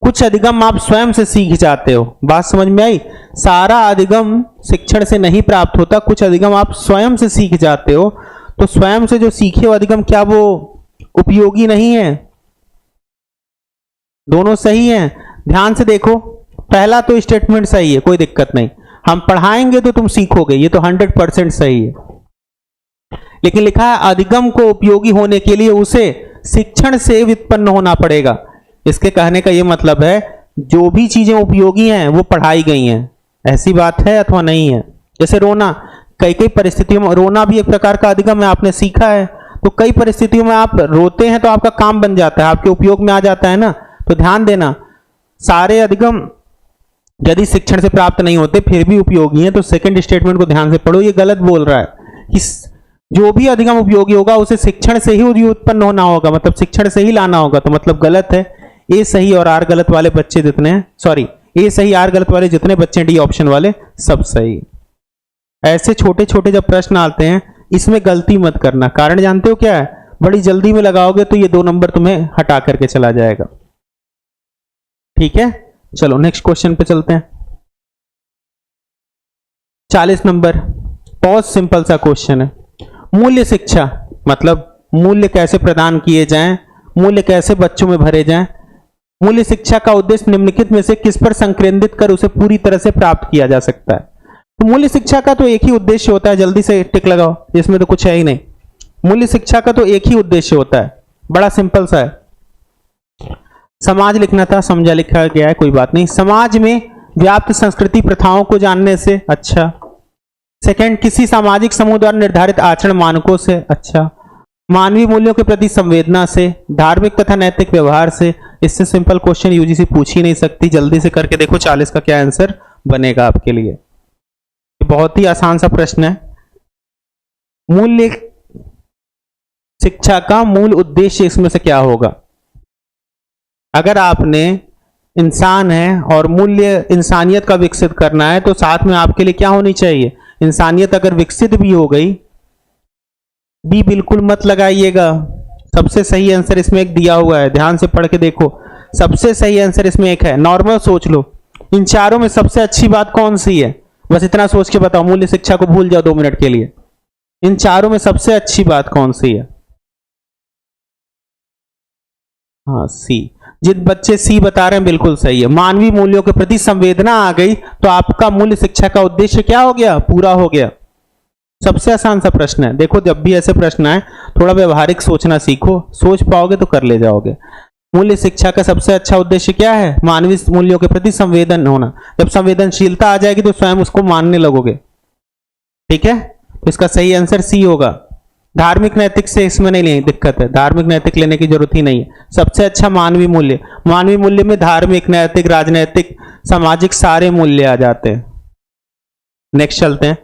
कुछ अधिगम आप स्वयं से सीख जाते हो। बात समझ में आई? सारा अधिगम शिक्षण से नहीं प्राप्त होता, कुछ अधिगम आप स्वयं से सीख जाते हो। तो स्वयं से जो सीखे हो अधिगम, क्या वो उपयोगी नहीं है? दोनों सही है। ध्यान से देखो, पहला तो स्टेटमेंट सही है, कोई दिक्कत नहीं, हम पढ़ाएंगे तो तुम सीखोगे, ये तो 100% सही है। लेकिन लिखा है अधिगम को उपयोगी होने के लिए उसे शिक्षण से व्युत्पन्न होना पड़ेगा। इसके कहने का यह मतलब है जो भी चीजें उपयोगी हैं वो पढ़ाई गई हैं। ऐसी बात है अथवा नहीं है? जैसे रोना, कई कई परिस्थितियों में रोना भी एक प्रकार का अधिगम है, आपने सीखा है। तो कई परिस्थितियों में आप रोते हैं तो आपका काम बन जाता है, आपके उपयोग में आ जाता है ना। तो ध्यान देना, सारे अधिगम यदि शिक्षण से प्राप्त नहीं होते फिर भी उपयोगी हैं। तो सेकंड स्टेटमेंट को ध्यान से पढ़ो, ये गलत बोल रहा है कि जो भी अधिगम उपयोगी होगा उसे शिक्षण से ही उत्पन्न होना होगा, मतलब शिक्षण से ही लाना होगा। तो मतलब गलत है। ए सही और आर गलत वाले बच्चे जितने हैं, सॉरी, ए सही आर गलत वाले जितने बच्चे, डी ऑप्शन वाले सब सही। ऐसे छोटे छोटे जब प्रश्न आते हैं इसमें गलती मत करना। कारण जानते हो क्या है? बड़ी जल्दी में लगाओगे तो ये 2 नंबर तुम्हें हटा करके चला जाएगा। ठीक है, चलो नेक्स्ट क्वेश्चन पे चलते हैं। 40 नंबर, बहुत सिंपल सा क्वेश्चन है। मूल्य शिक्षा मतलब मूल्य कैसे प्रदान किए जाएं, मूल्य कैसे बच्चों में भरे जाएं। मूल्य शिक्षा का उद्देश्य निम्नलिखित में से किस पर संकेंद्रित कर उसे पूरी तरह से प्राप्त किया जा सकता है? तो मूल्य शिक्षा का तो एक ही उद्देश्य होता है, जल्दी से टिक लगाओ, इसमें तो कुछ है ही नहीं। मूल्य शिक्षा का तो एक ही उद्देश्य होता है, बड़ा सिंपल सा है। समाज लिखना था, समझा लिखा गया है, कोई बात नहीं। समाज में व्याप्त संस्कृति प्रथाओं को जानने से। अच्छा। सेकंड, किसी सामाजिक समूह द्वारा निर्धारित आचरण मानकों से। अच्छा। मानवीय मूल्यों के प्रति संवेदना से। धार्मिक तथा नैतिक व्यवहार से। इससे सिंपल क्वेश्चन यूजीसी पूछ ही नहीं सकती। जल्दी से करके देखो 40 का क्या आंसर बनेगा आपके लिए। बहुत ही आसान सा प्रश्न है। मूल्य शिक्षा का मूल उद्देश्य इसमें से क्या होगा? अगर आपने इंसान है और मूल्य इंसानियत का विकसित करना है तो साथ में आपके लिए क्या होनी चाहिए? इंसानियत अगर विकसित भी हो गई, बी बिल्कुल मत लगाइएगा। सबसे सही आंसर इसमें एक दिया हुआ है, ध्यान से पढ़ के देखो। सबसे सही आंसर इसमें एक है। नॉर्मल सोच लो, इन चारों में सबसे अच्छी बात कौन सी है? बस इतना सोच के बताओ, मूल्य शिक्षा को भूल जाओ 2 मिनट के लिए। इन चारों में सबसे अच्छी बात कौन सी है? हाँ, सी। जिन बच्चे सी बता रहे हैं बिल्कुल सही है। मानवीय मूल्यों के प्रति संवेदना आ गई तो आपका मूल्य शिक्षा का उद्देश्य क्या हो गया? पूरा हो गया। सबसे आसान सा प्रश्न है। देखो जब भी ऐसे प्रश्न आए थोड़ा व्यवहारिक सोचना सीखो, सोच पाओगे तो कर ले जाओगे। मूल्य शिक्षा का सबसे अच्छा उद्देश्य क्या है? मानवीय मूल्यों के प्रति संवेदन होना। जब संवेदनशीलता आ जाएगी तो स्वयं उसको मानने लगोगे। ठीक है, तो इसका सही आंसर सी होगा। धार्मिक नैतिक से इसमें नहीं लेनी दिक्कत है, धार्मिक नैतिक लेने की जरूरत ही नहीं है। सबसे अच्छा मानवीय मूल्य। मानवीय मूल्य में धार्मिक, नैतिक, राजनैतिक, सामाजिक सारे मूल्य आ जाते हैं। नेक्स्ट चलते हैं।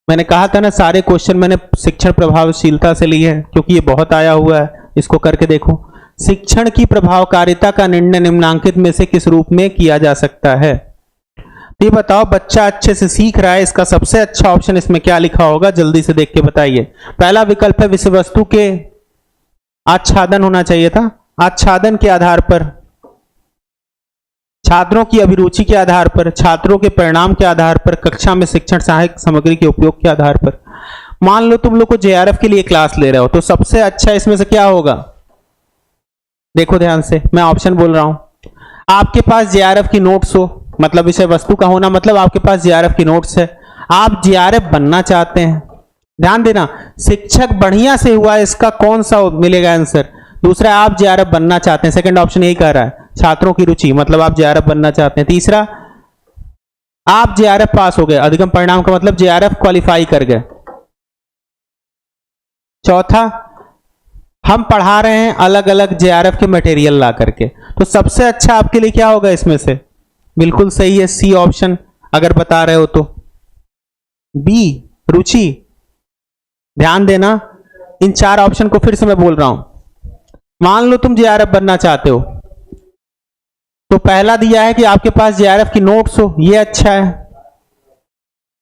मैंने कहा था ना सारे क्वेश्चन मैंने शिक्षण प्रभावशीलता से लिए हैं क्योंकि ये बहुत आया हुआ है। इसको करके देखो। शिक्षण की प्रभावकारिता का निर्णय निम्नांकित में से किस रूप में किया जा सकता है? ये बताओ, बच्चा अच्छे से सीख रहा है, इसका सबसे अच्छा ऑप्शन इसमें क्या लिखा होगा? जल्दी से देख के बताइए। पहला विकल्प है विषय वस्तु के आच्छादन होना चाहिए था। आच्छादन के आधार पर, छात्रों की अभिरुचि के आधार पर, छात्रों के परिणाम के आधार पर, कक्षा में शिक्षण सहायक सामग्री के उपयोग के आधार पर। मान लो तुम लोग को जेआरएफ के लिए क्लास ले रहे हो तो सबसे अच्छा इसमें से क्या होगा? देखो ध्यान से, मैं ऑप्शन बोल रहा हूं। आपके पास जेआरएफ की नोट्स हो, मतलब विषय वस्तु का होना मतलब आपके पास जेआरएफ की नोट्स है, आप जेआरएफ बनना चाहते हैं। ध्यान देना, शिक्षक बढ़िया से हुआ इसका कौन सा मिलेगा आंसर? दूसरा, आप जेआरएफ बनना चाहते हैं, सेकंड ऑप्शन यही कह रहा है। छात्रों की रुचि मतलब आप जेआरएफ बनना चाहते हैं। तीसरा, आप जेआरएफ पास हो गए, अधिगम परिणाम का मतलब जेआरएफ क्वालिफाई कर गए। चौथा, हम पढ़ा रहे हैं अलग अलग जेआरएफ के मटेरियल ला करके। तो सबसे अच्छा आपके लिए क्या होगा इसमें से? बिल्कुल सही है सी ऑप्शन, अगर बता रहे हो तो। बी रुचि, ध्यान देना, इन 4 ऑप्शन को फिर से मैं बोल रहा हूं। मान लो तुम जेआरएफ बनना चाहते हो, तो पहला दिया है कि आपके पास जेआरएफ की नोट्स हो, ये अच्छा है।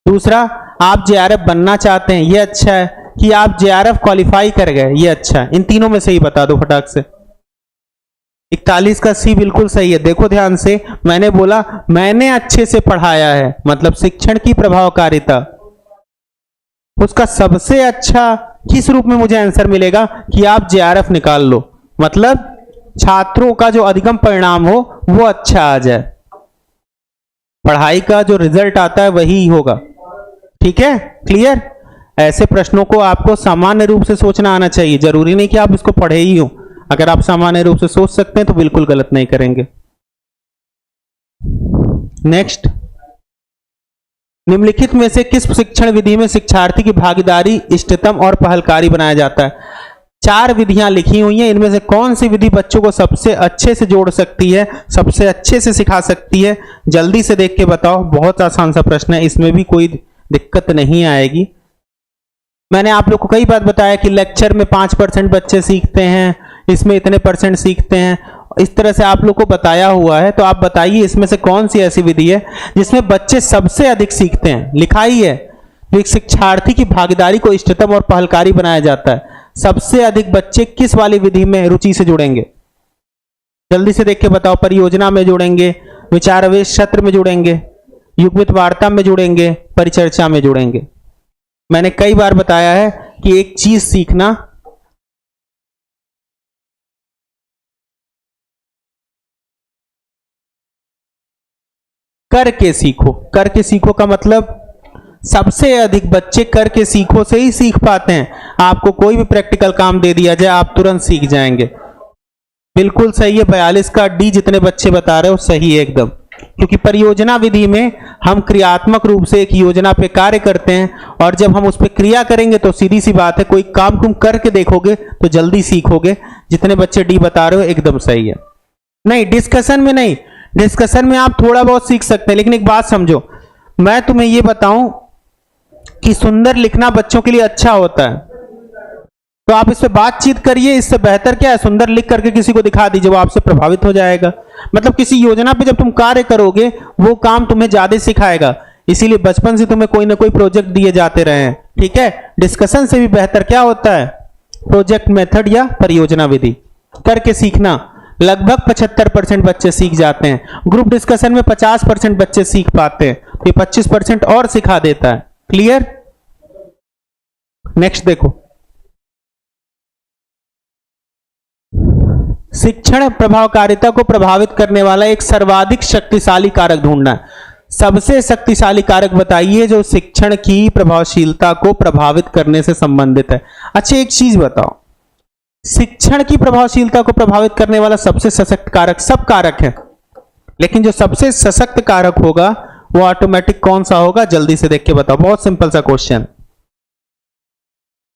दूसरा, आप जेआरएफ बनना चाहते हैं, ये अच्छा है। कि आप जेआरएफ क्वालिफाई कर गए, ये अच्छा है। इन तीनों में से ही बता दो फटाक से। 41 का सी बिल्कुल सही है। देखो ध्यान से, मैंने बोला मैंने अच्छे से पढ़ाया है, मतलब शिक्षण की प्रभावकारिता, उसका सबसे अच्छा किस रूप में मुझे आंसर मिलेगा कि आप जेआरएफ निकाल लो, मतलब छात्रों का जो अधिगम परिणाम हो वो अच्छा आ जाए, पढ़ाई का जो रिजल्ट आता है वही होगा। ठीक है, क्लियर। ऐसे प्रश्नों को आपको सामान्य रूप से सोचना आना चाहिए, जरूरी नहीं कि आप इसको पढ़े ही हो। अगर आप सामान्य रूप से सोच सकते हैं तो बिल्कुल गलत नहीं करेंगे। नेक्स्ट, निम्नलिखित में से किस शिक्षण विधि में शिक्षार्थी की भागीदारी इष्टतम और पहलकारी बनाया जाता है? 4 विधियां लिखी हुई हैं, इनमें से कौन सी विधि बच्चों को सबसे अच्छे से जोड़ सकती है, सबसे अच्छे से सिखा सकती है? जल्दी से देख के बताओ। बहुत आसान सा प्रश्न है, इसमें भी कोई दिक्कत नहीं आएगी। मैंने आप लोग को कई बार बताया कि लेक्चर में 5% बच्चे सीखते हैं, इसमें इतने % सीखते हैं, इस तरह से आप लोग को बताया हुआ है। तो आप बताइए इसमें से कौन सी ऐसी विधि है जिसमें बच्चे सबसे अधिक सीखते हैं? लिखा ही है, तो एक शिक्षार्थी की भागीदारी को इष्टतम और पहलकारी बनाया जाता है। सबसे अधिक बच्चे किस वाली विधि में रुचि से जुड़ेंगे? जल्दी से देख के बताओ। परियोजना में जुड़ेंगे, विचारवेश सत्र में जुड़ेंगे, युग्मित वार्ता में जुड़ेंगे, परिचर्चा में जुड़ेंगे? मैंने कई बार बताया है कि एक चीज सीखना करके सीखो। करके सीखो का मतलब सबसे अधिक बच्चे करके सीखो से ही सीख पाते हैं। आपको कोई भी प्रैक्टिकल काम दे दिया जाए आप तुरंत सीख जाएंगे। बिल्कुल सही है, 42 का डी जितने बच्चे बता रहे हो सही है एकदम। क्योंकि परियोजना विधि में हम क्रियात्मक रूप से एक योजना पे कार्य करते हैं, और जब हम उस पर क्रिया करेंगे तो सीधी सी बात है, कोई काम तुम करके देखोगे तो जल्दी सीखोगे। जितने बच्चे डी बता रहे हो एकदम सही है। नहीं, डिस्कशन में नहीं, डिस्कशन में आप थोड़ा बहुत सीख सकते हैं, लेकिन एक बात समझो, मैं तुम्हें यह बताऊं कि सुंदर लिखना बच्चों के लिए अच्छा होता है, तो आप इस पे बातचीत करिए। इससे बेहतर क्या है, सुंदर लिख करके किसी को दिखा दीजिए, वो आपसे प्रभावित हो जाएगा। मतलब किसी योजना पे जब तुम कार्य करोगे वो काम तुम्हें ज्यादा सिखाएगा। इसीलिए बचपन से तुम्हें कोई ना कोई प्रोजेक्ट दिए जाते रहे हैं। ठीक है, डिस्कशन से भी बेहतर क्या होता है, प्रोजेक्ट मेथड या परियोजना विधि। करके सीखना लगभग 75% बच्चे सीख जाते हैं। ग्रुप डिस्कशन में 50% बच्चे सीख पाते हैं, तो ये 25% और सिखा देता है। क्लियर। नेक्स्ट देखो, शिक्षण प्रभावकारिता को प्रभावित करने वाला एक सर्वाधिक शक्तिशाली कारक ढूंढना है। सबसे शक्तिशाली कारक बताइए जो शिक्षण की प्रभावशीलता को प्रभावित करने से संबंधित है। अच्छा एक चीज बताओ, शिक्षण की प्रभावशीलता को प्रभावित करने वाला सबसे सशक्त कारक, सब कारक है, लेकिन जो सबसे सशक्त कारक होगा वो ऑटोमेटिक कौन सा होगा? जल्दी से देख के बताओ। बहुत सिंपल सा क्वेश्चन,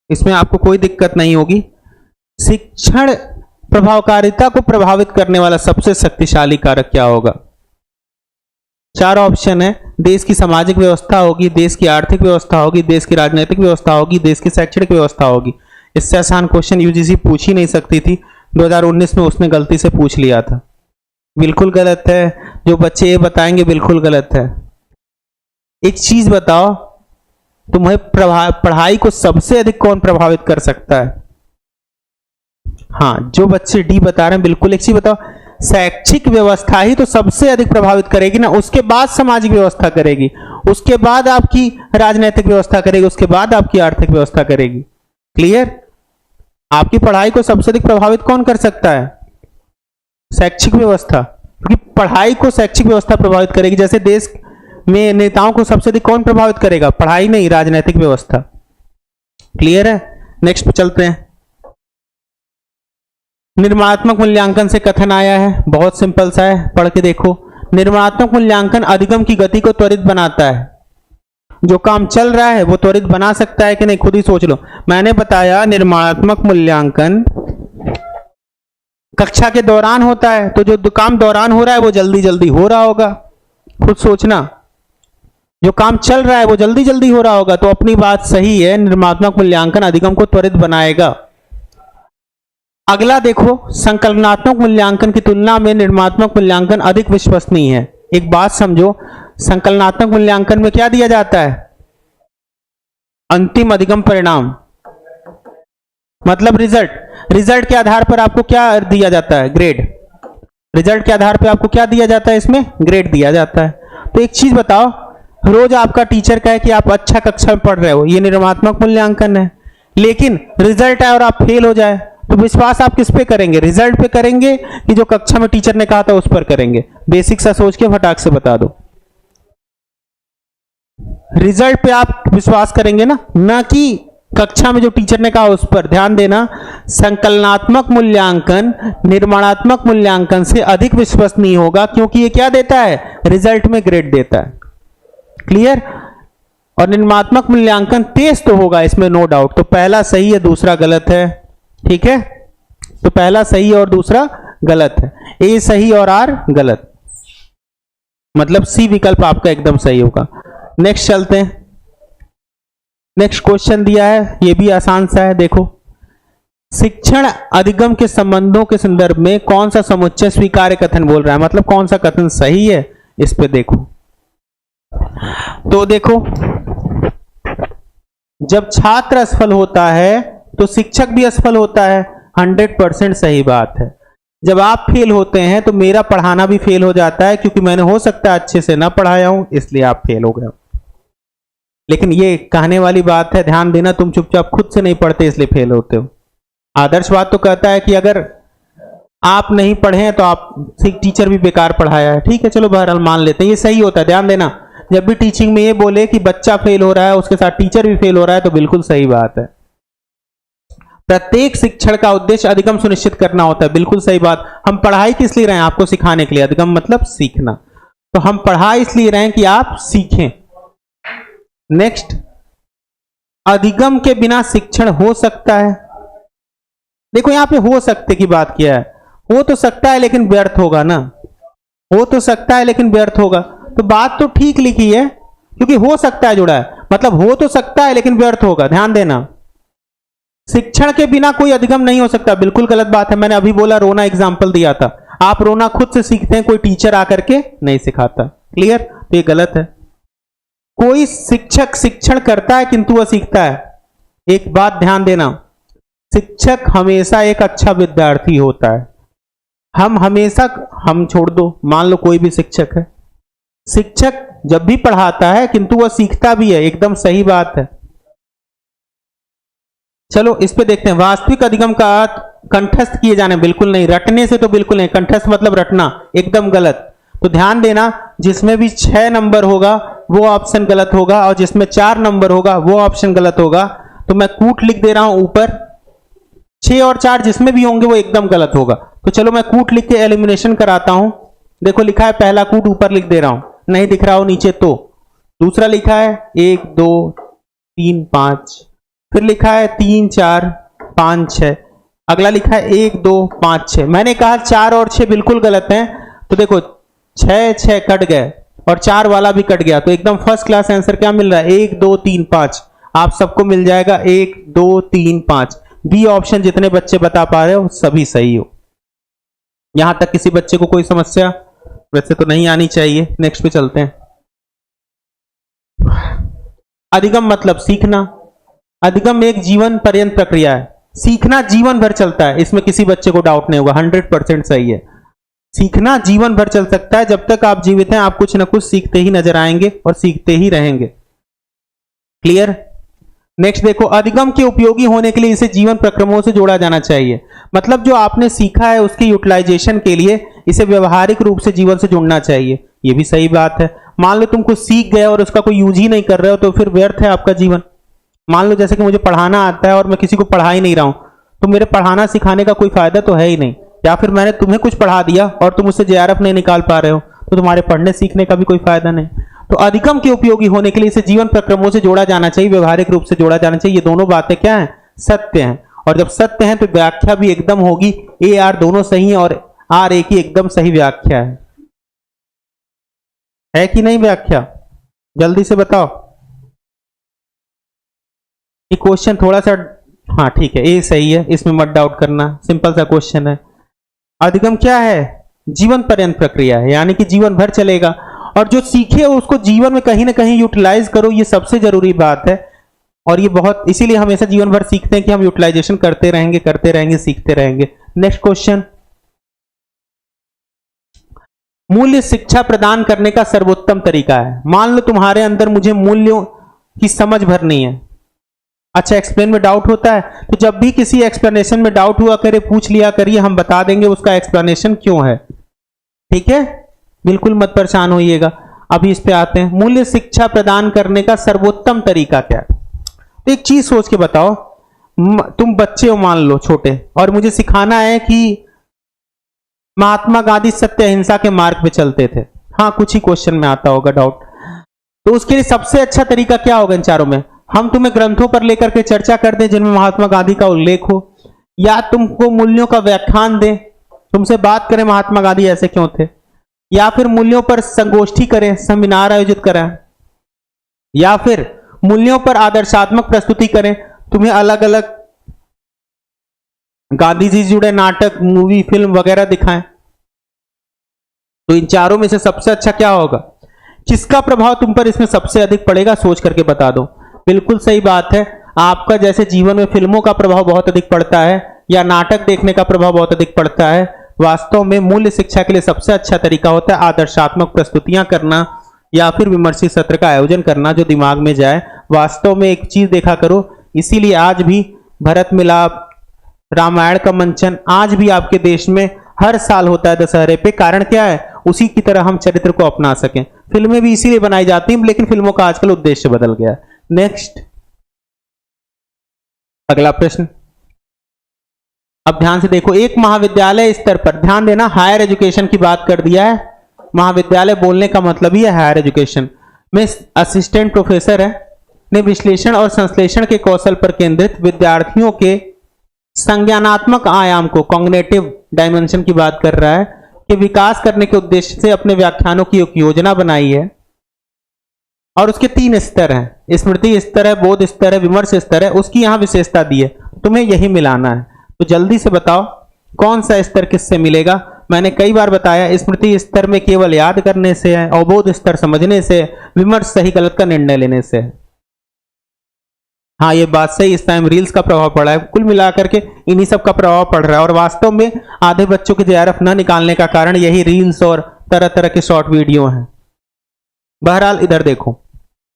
इसमें आपको कोई दिक्कत नहीं होगी। शिक्षण प्रभावकारिता को प्रभावित करने वाला सबसे शक्तिशाली कारक क्या होगा? 4 ऑप्शन है। देश की सामाजिक व्यवस्था होगी, देश की आर्थिक व्यवस्था होगी, देश की राजनीतिक व्यवस्था होगी, देश की शैक्षणिक व्यवस्था होगी। इससे आसान क्वेश्चन यूजीसी पूछ ही नहीं सकती थी। 2019 में उसने गलती से पूछ लिया था। बिल्कुल गलत है, जो बच्चे ये बताएंगे बिल्कुल गलत है। एक चीज बताओ, तुम्हें पढ़ाई को सबसे अधिक कौन प्रभावित कर सकता है? हाँ, जो बच्चे डी बता रहे हैं बिल्कुल। एक चीज बताओ, शैक्षिक व्यवस्था ही तो सबसे अधिक प्रभावित करेगी ना, उसके बाद सामाजिक व्यवस्था करेगी, उसके बाद आपकी राजनीतिक व्यवस्था करेगी, उसके बाद आपकी आर्थिक व्यवस्था करेगी। क्लियर। आपकी पढ़ाई को सबसे अधिक प्रभावित कौन कर सकता है? शैक्षिक व्यवस्था, क्योंकि पढ़ाई को शैक्षिक व्यवस्था प्रभावित करेगी। जैसे देश में नेताओं को सबसे अधिक कौन प्रभावित करेगा? पढ़ाई नहीं, राजनीतिक व्यवस्था। क्लियर है। नेक्स्ट पे चलते हैं। निर्माणात्मक मूल्यांकन से कथन आया है, बहुत सिंपल सा है, पढ़ के देखो। निर्माणात्मक मूल्यांकन अधिगम की गति को त्वरित बनाता है। जो काम चल रहा है वो त्वरित बना सकता है कि नहीं, खुद ही सोच लो। मैंने बताया निर्माणात्मक मूल्यांकन कक्षा के दौरान होता है, तो जो काम दौरान हो रहा है वो जल्दी जल्दी हो रहा होगा, खुद सोचना। जो काम चल रहा है वो जल्दी जल्दी हो रहा होगा, तो अपनी बात सही है, निर्माणात्मक मूल्यांकन अधिगम को त्वरित बनाएगा। अगला देखो, संकल्पनात्मक मूल्यांकन की तुलना में निर्माणात्मक मूल्यांकन अधिक विश्वसनीय है। एक बात समझो, संकल्पनात्मक मूल्यांकन में क्या दिया जाता है? अंतिम अधिगम परिणाम, मतलब रिजल्ट के आधार पर आपको क्या दिया जाता है? ग्रेड। रिजल्ट के आधार पर आपको क्या दिया जाता है? इसमें ग्रेड दिया जाता है। तो एक चीज बताओ, रोज आपका टीचर कहे कि आप अच्छा कक्षा में पढ़ रहे हो, ये निर्माणात्मक मूल्यांकन है। लेकिन रिजल्ट आए और आप फेल हो जाए, तो विश्वास आप किस पे करेंगे? रिजल्ट पे करेंगे कि जो कक्षा में टीचर ने कहा था उस पर करेंगे? बेसिक सा सोच के फटाक से बता दो। रिजल्ट पे आप विश्वास करेंगे ना कि कक्षा में जो टीचर ने कहा उस पर। ध्यान देना, संकलनात्मक मूल्यांकन निर्माणात्मक मूल्यांकन से अधिक विश्वसनीय होगा, क्योंकि ये क्या देता है? रिजल्ट में ग्रेड देता है। क्लियर? और निर्माणात्मक मूल्यांकन तेज तो होगा, इसमें नो डाउट। तो पहला सही है, दूसरा गलत है। ठीक है, तो पहला सही और दूसरा गलत है। ए सही और आर गलत, मतलब सी विकल्प आपका एकदम सही होगा। नेक्स्ट चलते हैं। नेक्स्ट क्वेश्चन दिया है, ये भी आसान सा है। देखो, शिक्षण अधिगम के संबंधों के संदर्भ में कौन सा समुच्चय स्वीकार्य कथन बोल रहा है, मतलब कौन सा कथन सही है, इस पे देखो। तो देखो, जब छात्र असफल होता है तो शिक्षक भी असफल होता है, 100% सही बात है। जब आप फेल होते हैं तो मेरा पढ़ाना भी फेल हो जाता है, क्योंकि मैंने हो सकता है अच्छे से ना पढ़ाया हूं, इसलिए आप फेल हो गए। लेकिन ये कहने वाली बात है, ध्यान देना, तुम चुपचाप खुद से नहीं पढ़ते इसलिए फेल होते हो। आदर्शवाद तो कहता है कि अगर आप नहीं पढ़े हैं तो आप टीचर भी बेकार पढ़ाया है। ठीक है, चलो बहरहाल मान लेते हैं, ये सही होता है। ध्यान देना, जब भी टीचिंग में ये बोले कि बच्चा फेल हो रहा है उसके साथ टीचर भी फेल हो रहा है, तो बिल्कुल सही बात है। प्रत्येक शिक्षण का उद्देश्य अधिगम सुनिश्चित करना होता है, बिल्कुल सही बात। हम पढ़ाई किस लिए रहे हैं? आपको सिखाने के लिए। अधिगम मतलब सीखना, तो हम पढ़ाई इसलिए रहे हैं कि आप सीखें। नेक्स्ट, अधिगम के बिना शिक्षण हो सकता है? देखो यहां पे हो सकते की बात किया है, हो तो सकता है लेकिन व्यर्थ होगा ना, हो तो सकता है लेकिन व्यर्थ होगा। तो बात तो ठीक लिखी है, क्योंकि हो सकता है जुड़ा है, मतलब हो तो सकता है लेकिन व्यर्थ होगा। ध्यान देना, शिक्षण के बिना कोई अधिगम नहीं हो सकता, बिल्कुल गलत बात है। मैंने अभी बोला, रोना एग्जाम्पल दिया था। आप रोना खुद से सीखते हैं, कोई टीचर आकर के नहीं सिखाता। क्लियर? तो ये गलत है। कोई शिक्षक शिक्षण करता है किंतु वह सीखता है। एक बात ध्यान देना, शिक्षक हमेशा एक अच्छा विद्यार्थी होता है। हम छोड़ दो, मान लो कोई भी शिक्षक है, शिक्षक जब भी पढ़ाता है किंतु वह सीखता भी है, एकदम सही बात है। चलो इस पे देखते हैं। वास्तविक अधिगम का कंठस्थ किए जाने, बिल्कुल नहीं। रटने से तो बिल्कुल नहीं, कंठस्थ मतलब रटना, एकदम गलत। तो ध्यान देना, जिसमें भी 6 नंबर होगा वो ऑप्शन गलत होगा, और जिसमें 4 नंबर होगा वो ऑप्शन गलत होगा। तो मैं कूट लिख दे रहा हूं ऊपर, 6 और 4 जिसमें भी होंगे वो एकदम गलत होगा। तो चलो मैं कूट लिख के एलिमिनेशन कराता हूं। देखो लिखा है पहला कूट, ऊपर लिख दे रहा हूं, नहीं दिख रहा हो नीचे तो। दूसरा लिखा है 1 2 3 5, फिर लिखा है 3 4 5 6, अगला लिखा है 1 2 5 6। मैंने कहा 4 और 6 बिल्कुल गलत हैं, तो देखो 6 6 कट गए और 4 वाला भी कट गया, तो एकदम फर्स्ट क्लास आंसर क्या मिल रहा है? 1 2 3 5। आप सबको मिल जाएगा 1 2 3 5। बी ऑप्शन जितने बच्चे बता पा रहे हो सभी सही हो। यहां तक किसी बच्चे को कोई समस्या वैसे तो नहीं आनी चाहिए। नेक्स्ट पे चलते हैं। अधिगम मतलब सीखना। अधिगम एक जीवन पर्यंत प्रक्रिया है, सीखना जीवन भर चलता है, इसमें किसी बच्चे को डाउट नहीं होगा, 100% सही है। सीखना जीवन भर चल सकता है, जब तक आप जीवित हैं आप कुछ ना कुछ सीखते ही नजर आएंगे और सीखते ही रहेंगे। क्लियर? नेक्स्ट देखो, अधिगम के उपयोगी होने के लिए इसे जीवन प्रक्रमों से जोड़ा जाना चाहिए, मतलब जो आपने सीखा है उसके यूटिलाइजेशन के लिए इसे व्यवहारिक रूप से जीवन से जोड़ना चाहिए। ये भी सही बात है। मान लो तुम कुछ सीख गए और उसका कोई यूज ही नहीं कर रहे हो, तो फिर व्यर्थ है आपका जीवन। मान लो जैसे कि मुझे पढ़ाना आता है और मैं किसी को पढ़ा ही नहीं रहा हूं, तो मेरे पढ़ाना सिखाने का कोई फायदा तो है ही नहीं। या फिर मैंने तुम्हें कुछ पढ़ा दिया और तुम उससे जेआरएफ नहीं निकाल पा रहे हो, तो तुम्हारे पढ़ने सीखने का भी कोई फायदा नहीं। तो अधिगम के उपयोगी होने के लिए इसे जीवन प्रक्रमों से जोड़ा जाना चाहिए, व्यवहारिक रूप से जोड़ा जाना चाहिए। ये दोनों बातें क्या हैं? सत्य हैं। और जब सत्य हैं तो व्याख्या भी एकदम होगी। ए आर दोनों सही है और आर ए की एकदम सही व्याख्या है कि नहीं व्याख्या? जल्दी से बताओ। ये क्वेश्चन थोड़ा सा, हाँ ठीक है, ए सही है, इसमें मत डाउट करना, सिंपल सा क्वेश्चन है। अधिगम क्या है? जीवन पर्यंत प्रक्रिया है, यानी कि जीवन भर चलेगा, और जो सीखे उसको जीवन में कहीं ना कहीं यूटिलाइज करो, ये सबसे जरूरी बात है। और ये बहुत, इसीलिए हमेशा जीवन भर सीखते हैं कि हम यूटिलाइजेशन करते रहेंगे, सीखते रहेंगे। नेक्स्ट क्वेश्चन, मूल्य शिक्षा प्रदान करने का सर्वोत्तम तरीका है। मान लो तुम्हारे अंदर मुझे मूल्यों की समझ भरनी है। अच्छा, एक्सप्लेन में डाउट होता है, तो जब भी किसी एक्सप्लेनेशन में डाउट हुआ करे, पूछ लिया करिए, हम बता देंगे उसका एक्सप्लेनेशन क्यों है। ठीक है, बिल्कुल मत परेशान होइएगा। अभी इस पे आते हैं, मूल्य शिक्षा प्रदान करने का सर्वोत्तम तरीका क्या है। तो एक चीज सोच के बताओ, तुम बच्चे हो मान लो छोटे, और मुझे सिखाना है कि महात्मा गांधी सत्य अहिंसा के मार्ग पे चलते थे। हाँ, कुछ ही क्वेश्चन में आता होगा डाउट, तो उसके लिए सबसे अच्छा तरीका क्या होगा इन चारों में? हम तुम्हें ग्रंथों पर लेकर के चर्चा कर दें जिनमें महात्मा गांधी का उल्लेख हो, या तुमको मूल्यों का व्याख्यान दें, तुमसे बात करें महात्मा गांधी ऐसे क्यों थे, या फिर मूल्यों पर संगोष्ठी करें, सेमिनार आयोजित करें, या फिर मूल्यों पर आदर्शात्मक प्रस्तुति करें, तुम्हें अलग अलग गांधी जी जुड़े नाटक, मूवी, फिल्म वगैरह दिखाएं। तो इन चारों में से सबसे अच्छा क्या होगा? किसका प्रभाव तुम पर इसमें सबसे अधिक पड़ेगा, सोच करके बता दो। बिल्कुल सही बात है, आपका जैसे जीवन में फिल्मों का प्रभाव बहुत अधिक पड़ता है, या नाटक देखने का प्रभाव बहुत अधिक पड़ता है, वास्तव में मूल्य शिक्षा के लिए सबसे अच्छा तरीका होता है आदर्शात्मक प्रस्तुतियां करना, या फिर विमर्शित सत्र का आयोजन करना जो दिमाग में जाए। वास्तव में एक चीज देखा करो, इसीलिए आज भी भरत मिलाप, रामायण का मंचन आज भी आपके देश में हर साल होता है दशहरे पे। कारण क्या है? उसी की तरह हम चरित्र को अपना सकें। फिल्में भी इसीलिए बनाई जाती हैं, लेकिन फिल्मों का आजकल उद्देश्य बदल गया। नेक्स्ट, अगला प्रश्न, अब ध्यान से देखो। एक महाविद्यालय स्तर पर, ध्यान देना, हायर एजुकेशन की बात कर दिया है। महाविद्यालय बोलने का मतलब ही है हायर एजुकेशन में असिस्टेंट प्रोफेसर है ने विश्लेषण और संश्लेषण के कौशल पर केंद्रित विद्यार्थियों के संज्ञानात्मक आयाम को, कॉग्निटिव डायमेंशन की बात कर रहा है, कि विकास करने के उद्देश्य से अपने व्याख्यानों की एक योजना बनाई है। और उसके 3 स्तर हैं, स्मृति स्तर है, बोध स्तर है, विमर्श स्तर है। उसकी यहां विशेषता दी है, तुम्हें यही मिलाना है। तो जल्दी से बताओ कौन सा स्तर किससे मिलेगा। मैंने कई बार बताया, स्मृति स्तर में केवल याद करने से है, और बोध स्तर समझने से, विमर्श सही गलत का निर्णय लेने से है। हाँ, ये बात सही, इस टाइम रील्स का प्रभाव पड़ा है, कुल मिलाकर के इन्हीं सब का प्रभाव पड़ रहा है। और वास्तव में आधे बच्चों के जेआरएफ न निकालने का कारण यही रील्स और तरह तरह के शॉर्ट वीडियो हैं। बहरहाल इधर देखो,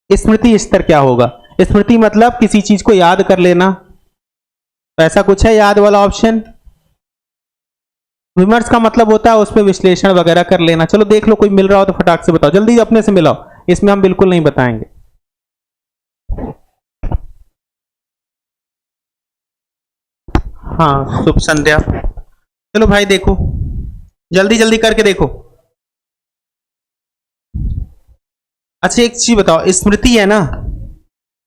स्मृति स्तर क्या होगा? स्मृति मतलब किसी चीज को याद कर लेना, ऐसा कुछ है याद वाला ऑप्शन। विमर्श का मतलब होता है उस पर विश्लेषण वगैरह कर लेना। चलो देख लो, कोई मिल रहा हो तो फटाक से बताओ, जल्दी अपने से मिलाओ, इसमें हम बिल्कुल नहीं बताएंगे। हाँ, शुभ संध्या। चलो भाई देखो, जल्दी जल्दी करके देखो। अच्छा एक चीज बताओ, स्मृति है ना,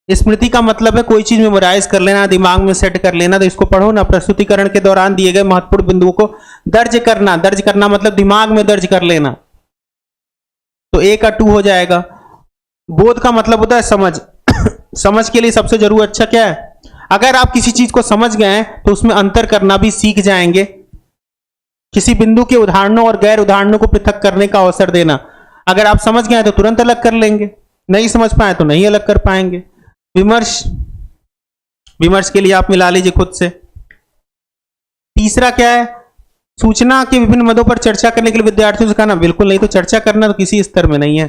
स्मृति का मतलब है कोई चीज मेमोराइज कर लेना, दिमाग में सेट कर लेना। तो इसको पढ़ो ना, प्रस्तुतिकरण के दौरान दिए गए महत्वपूर्ण बिंदुओं को दर्ज करना। दर्ज करना मतलब दिमाग में दर्ज कर लेना, तो ए का 2 हो जाएगा। बोध का मतलब होता है समझ। समझ के लिए सबसे जरूरी अच्छा क्या है? अगर आप किसी चीज को समझ गए हैं तो उसमें अंतर करना भी सीख जाएंगे। किसी बिंदु के उदाहरणों और गैर उदाहरणों को पृथक करने का अवसर देना। अगर आप समझ गए तो तुरंत अलग कर लेंगे, नहीं समझ पाए तो नहीं अलग कर पाएंगे। विमर्श, विमर्श के लिए आप मिला लीजिए खुद से। तीसरा क्या है? सूचना के विभिन्न मदों पर चर्चा करने के लिए विद्यार्थियों से कहना, बिल्कुल नहीं। तो चर्चा करना तो किसी स्तर में नहीं है।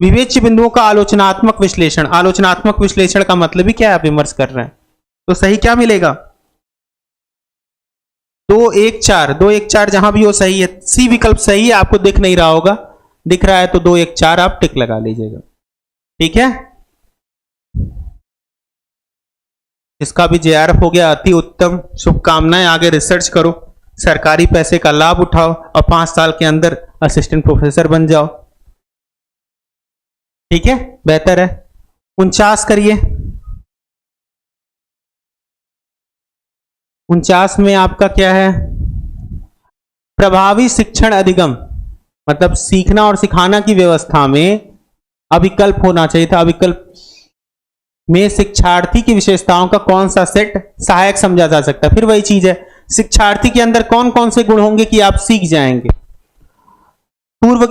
विवेच्य बिंदुओं का आलोचनात्मक विश्लेषण। आलोचनात्मक विश्लेषण का मतलब ही क्या है? आप विमर्श कर रहे हैं, तो सही क्या मिलेगा? 2 1 4, 2 1 4 जहां भी हो सही है। सी विकल्प सही है, आपको दिख नहीं रहा होगा, दिख रहा है तो 2 1 4 आप टिक लगा लीजिएगा। ठीक है, इसका भी जेआरएफ हो गया, अति उत्तम, शुभकामनाएं। आगे रिसर्च करो, सरकारी पैसे का लाभ उठाओ और 5 साल के अंदर असिस्टेंट प्रोफेसर बन जाओ। ठीक है, बेहतर है। 49 करिए। 49 में आपका क्या है? प्रभावी शिक्षण अधिगम, मतलब सीखना और सिखाना की व्यवस्था में अविकल्प होना चाहिए था। अविकल्प में शिक्षार्थी की विशेषताओं का कौन सा सेट सहायक समझा जा सकता है। फिर वही चीज है, शिक्षार्थी के अंदर कौन कौन से गुण होंगे कि आप सीख जाएंगे। पूर्व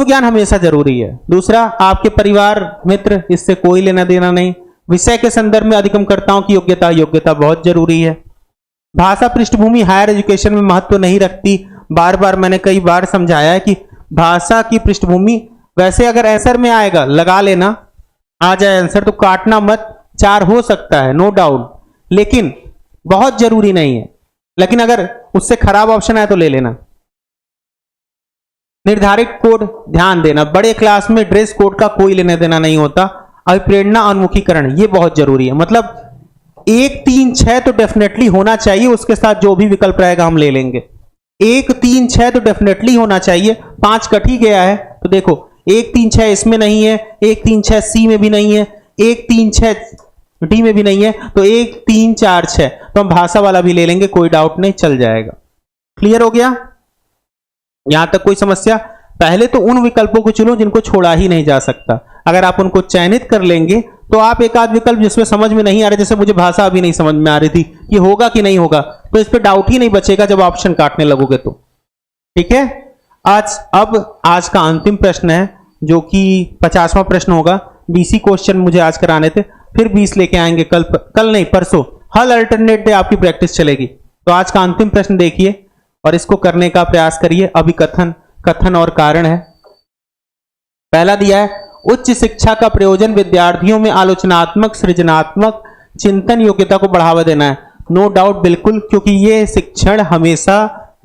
ज्ञान हमेशा जरूरी है। दूसरा, आपके परिवार मित्र, इससे कोई लेना देना नहीं। विषय के संदर्भ में अधिगमकर्ताओं की योग्यता बहुत जरूरी है। भाषा पृष्ठभूमि हायर एजुकेशन में महत्व नहीं रखती। बार बार मैंने कई बार समझाया है कि भाषा की पृष्ठभूमि, वैसे अगर आंसर में आएगा लगा लेना, आ जाए आंसर तो काटना मत, 4 हो सकता है नो डाउट, लेकिन बहुत जरूरी नहीं है। लेकिन अगर उससे खराब ऑप्शन आए तो ले लेना। निर्धारित कोड ध्यान देना, बड़े क्लास में ड्रेस कोड का कोई लेने देना नहीं होता। अभिप्रेरणा उन्मुखीकरण ये बहुत जरूरी है, मतलब 1 3 6 तो डेफिनेटली होना चाहिए, उसके साथ जो भी विकल्प रहेगा हम ले लेंगे। 1 3 6 तो डेफिनेटली होना चाहिए। 5 कट ही गया है तो देखो 1 3 6 इसमें नहीं है, 1 3 6 सी में भी नहीं है, 1 3 6 डी में भी नहीं है, तो 1 3 4 6 तो हम भाषा वाला भी ले लेंगे, कोई डाउट नहीं, चल जाएगा। क्लियर हो गया? यहां तक कोई समस्या? पहले तो उन विकल्पों को चुनो जिनको छोड़ा ही नहीं जा सकता। अगर आप उनको चयनित कर लेंगे तो आप एक आध विकल्प जिसमें समझ में नहीं आ रहे, जैसे मुझे भाषा अभी नहीं समझ में आ रही थी कि होगा कि नहीं होगा, तो इस पर डाउट ही नहीं बचेगा जब ऑप्शन काटने लगोगे तो। ठीक है, अब आज का अंतिम प्रश्न है जो कि 50वां प्रश्न होगा। 20 क्वेश्चन मुझे आज कराने थे, फिर 20 लेके आएंगे कल नहीं परसों, हल अल्टरनेट डे आपकी प्रैक्टिस चलेगी। तो आज का अंतिम प्रश्न देखिए और इसको करने का प्रयास करिए। अभिकथन, कथन और कारण है। पहला दिया है, उच्च शिक्षा का प्रयोजन विद्यार्थियों में आलोचनात्मक सृजनात्मक चिंतन योग्यता को बढ़ावा देना है। नो डाउट, बिल्कुल, क्योंकि ये शिक्षण हमेशा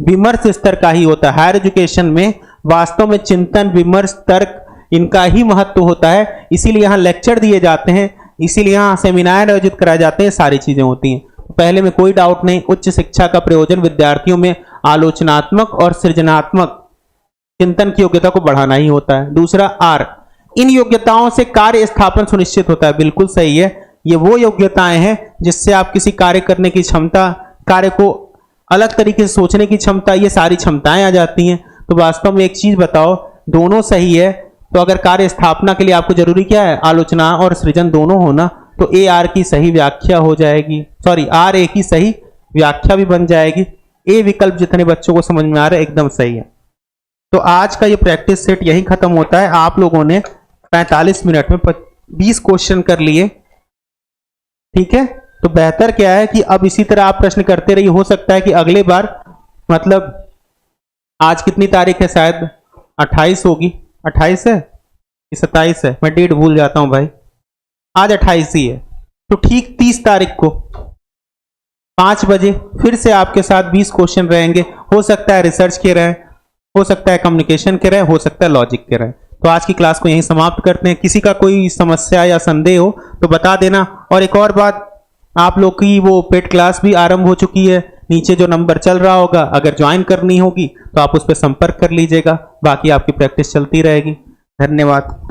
विमर्श स्तर का ही होता है। हायर एजुकेशन में वास्तव में चिंतन, विमर्श, तर्क, इनका ही महत्व होता है। इसीलिए यहाँ लेक्चर दिए जाते हैं, इसीलिए यहाँ सेमिनार आयोजित कराए जाते हैं, सारी चीजें होती हैं। पहले में कोई डाउट नहीं, उच्च शिक्षा का प्रयोजन विद्यार्थियों में आलोचनात्मक और सृजनात्मक चिंतन की योग्यता को बढ़ाना ही होता है। दूसरा, आर, इन योग्यताओं से कार्य स्थापन सुनिश्चित होता है। बिल्कुल सही है, ये वो योग्यताएं हैं जिससे आप किसी कार्य करने की क्षमता, कार्य को अलग तरीके से सोचने की क्षमता, ये सारी क्षमताएं आ जाती हैं। तो वास्तव में एक चीज बताओ, दोनों सही है तो अगर कार्य स्थापना के लिए आपको जरूरी क्या है, आलोचना और सृजन दोनों होना, तो ए आर की सही व्याख्या हो जाएगी, सॉरी आर ए की सही व्याख्या भी बन जाएगी। ए विकल्प जितने बच्चों को समझ में आ रहा है एकदम सही है। तो आज का ये प्रैक्टिस सेट यही खत्म होता है। आप लोगों ने 45 मिनट में 20 क्वेश्चन कर लिए। ठीक है, तो बेहतर क्या है कि अब इसी तरह आप प्रश्न करते रहिए। हो सकता है कि अगले बार, मतलब आज कितनी तारीख है, शायद 28 होगी, 28 है कि 27 है, मैं डेट भूल जाता हूं भाई, आज 28 ही है। तो ठीक 30 तारीख को 5 बजे फिर से आपके साथ 20 क्वेश्चन रहेंगे। हो सकता है रिसर्च के रहें, हो सकता है कम्युनिकेशन के रहें, हो सकता है लॉजिक के रहें। तो आज की क्लास को यहीं समाप्त करते हैं। किसी का कोई समस्या या संदेह हो तो बता देना। और एक और बात, आप लोग की वो पेड क्लास भी आरंभ हो चुकी है, नीचे जो नंबर चल रहा होगा, अगर ज्वाइन करनी होगी तो आप उस पर संपर्क कर लीजिएगा। बाकी आपकी प्रैक्टिस चलती रहेगी। धन्यवाद।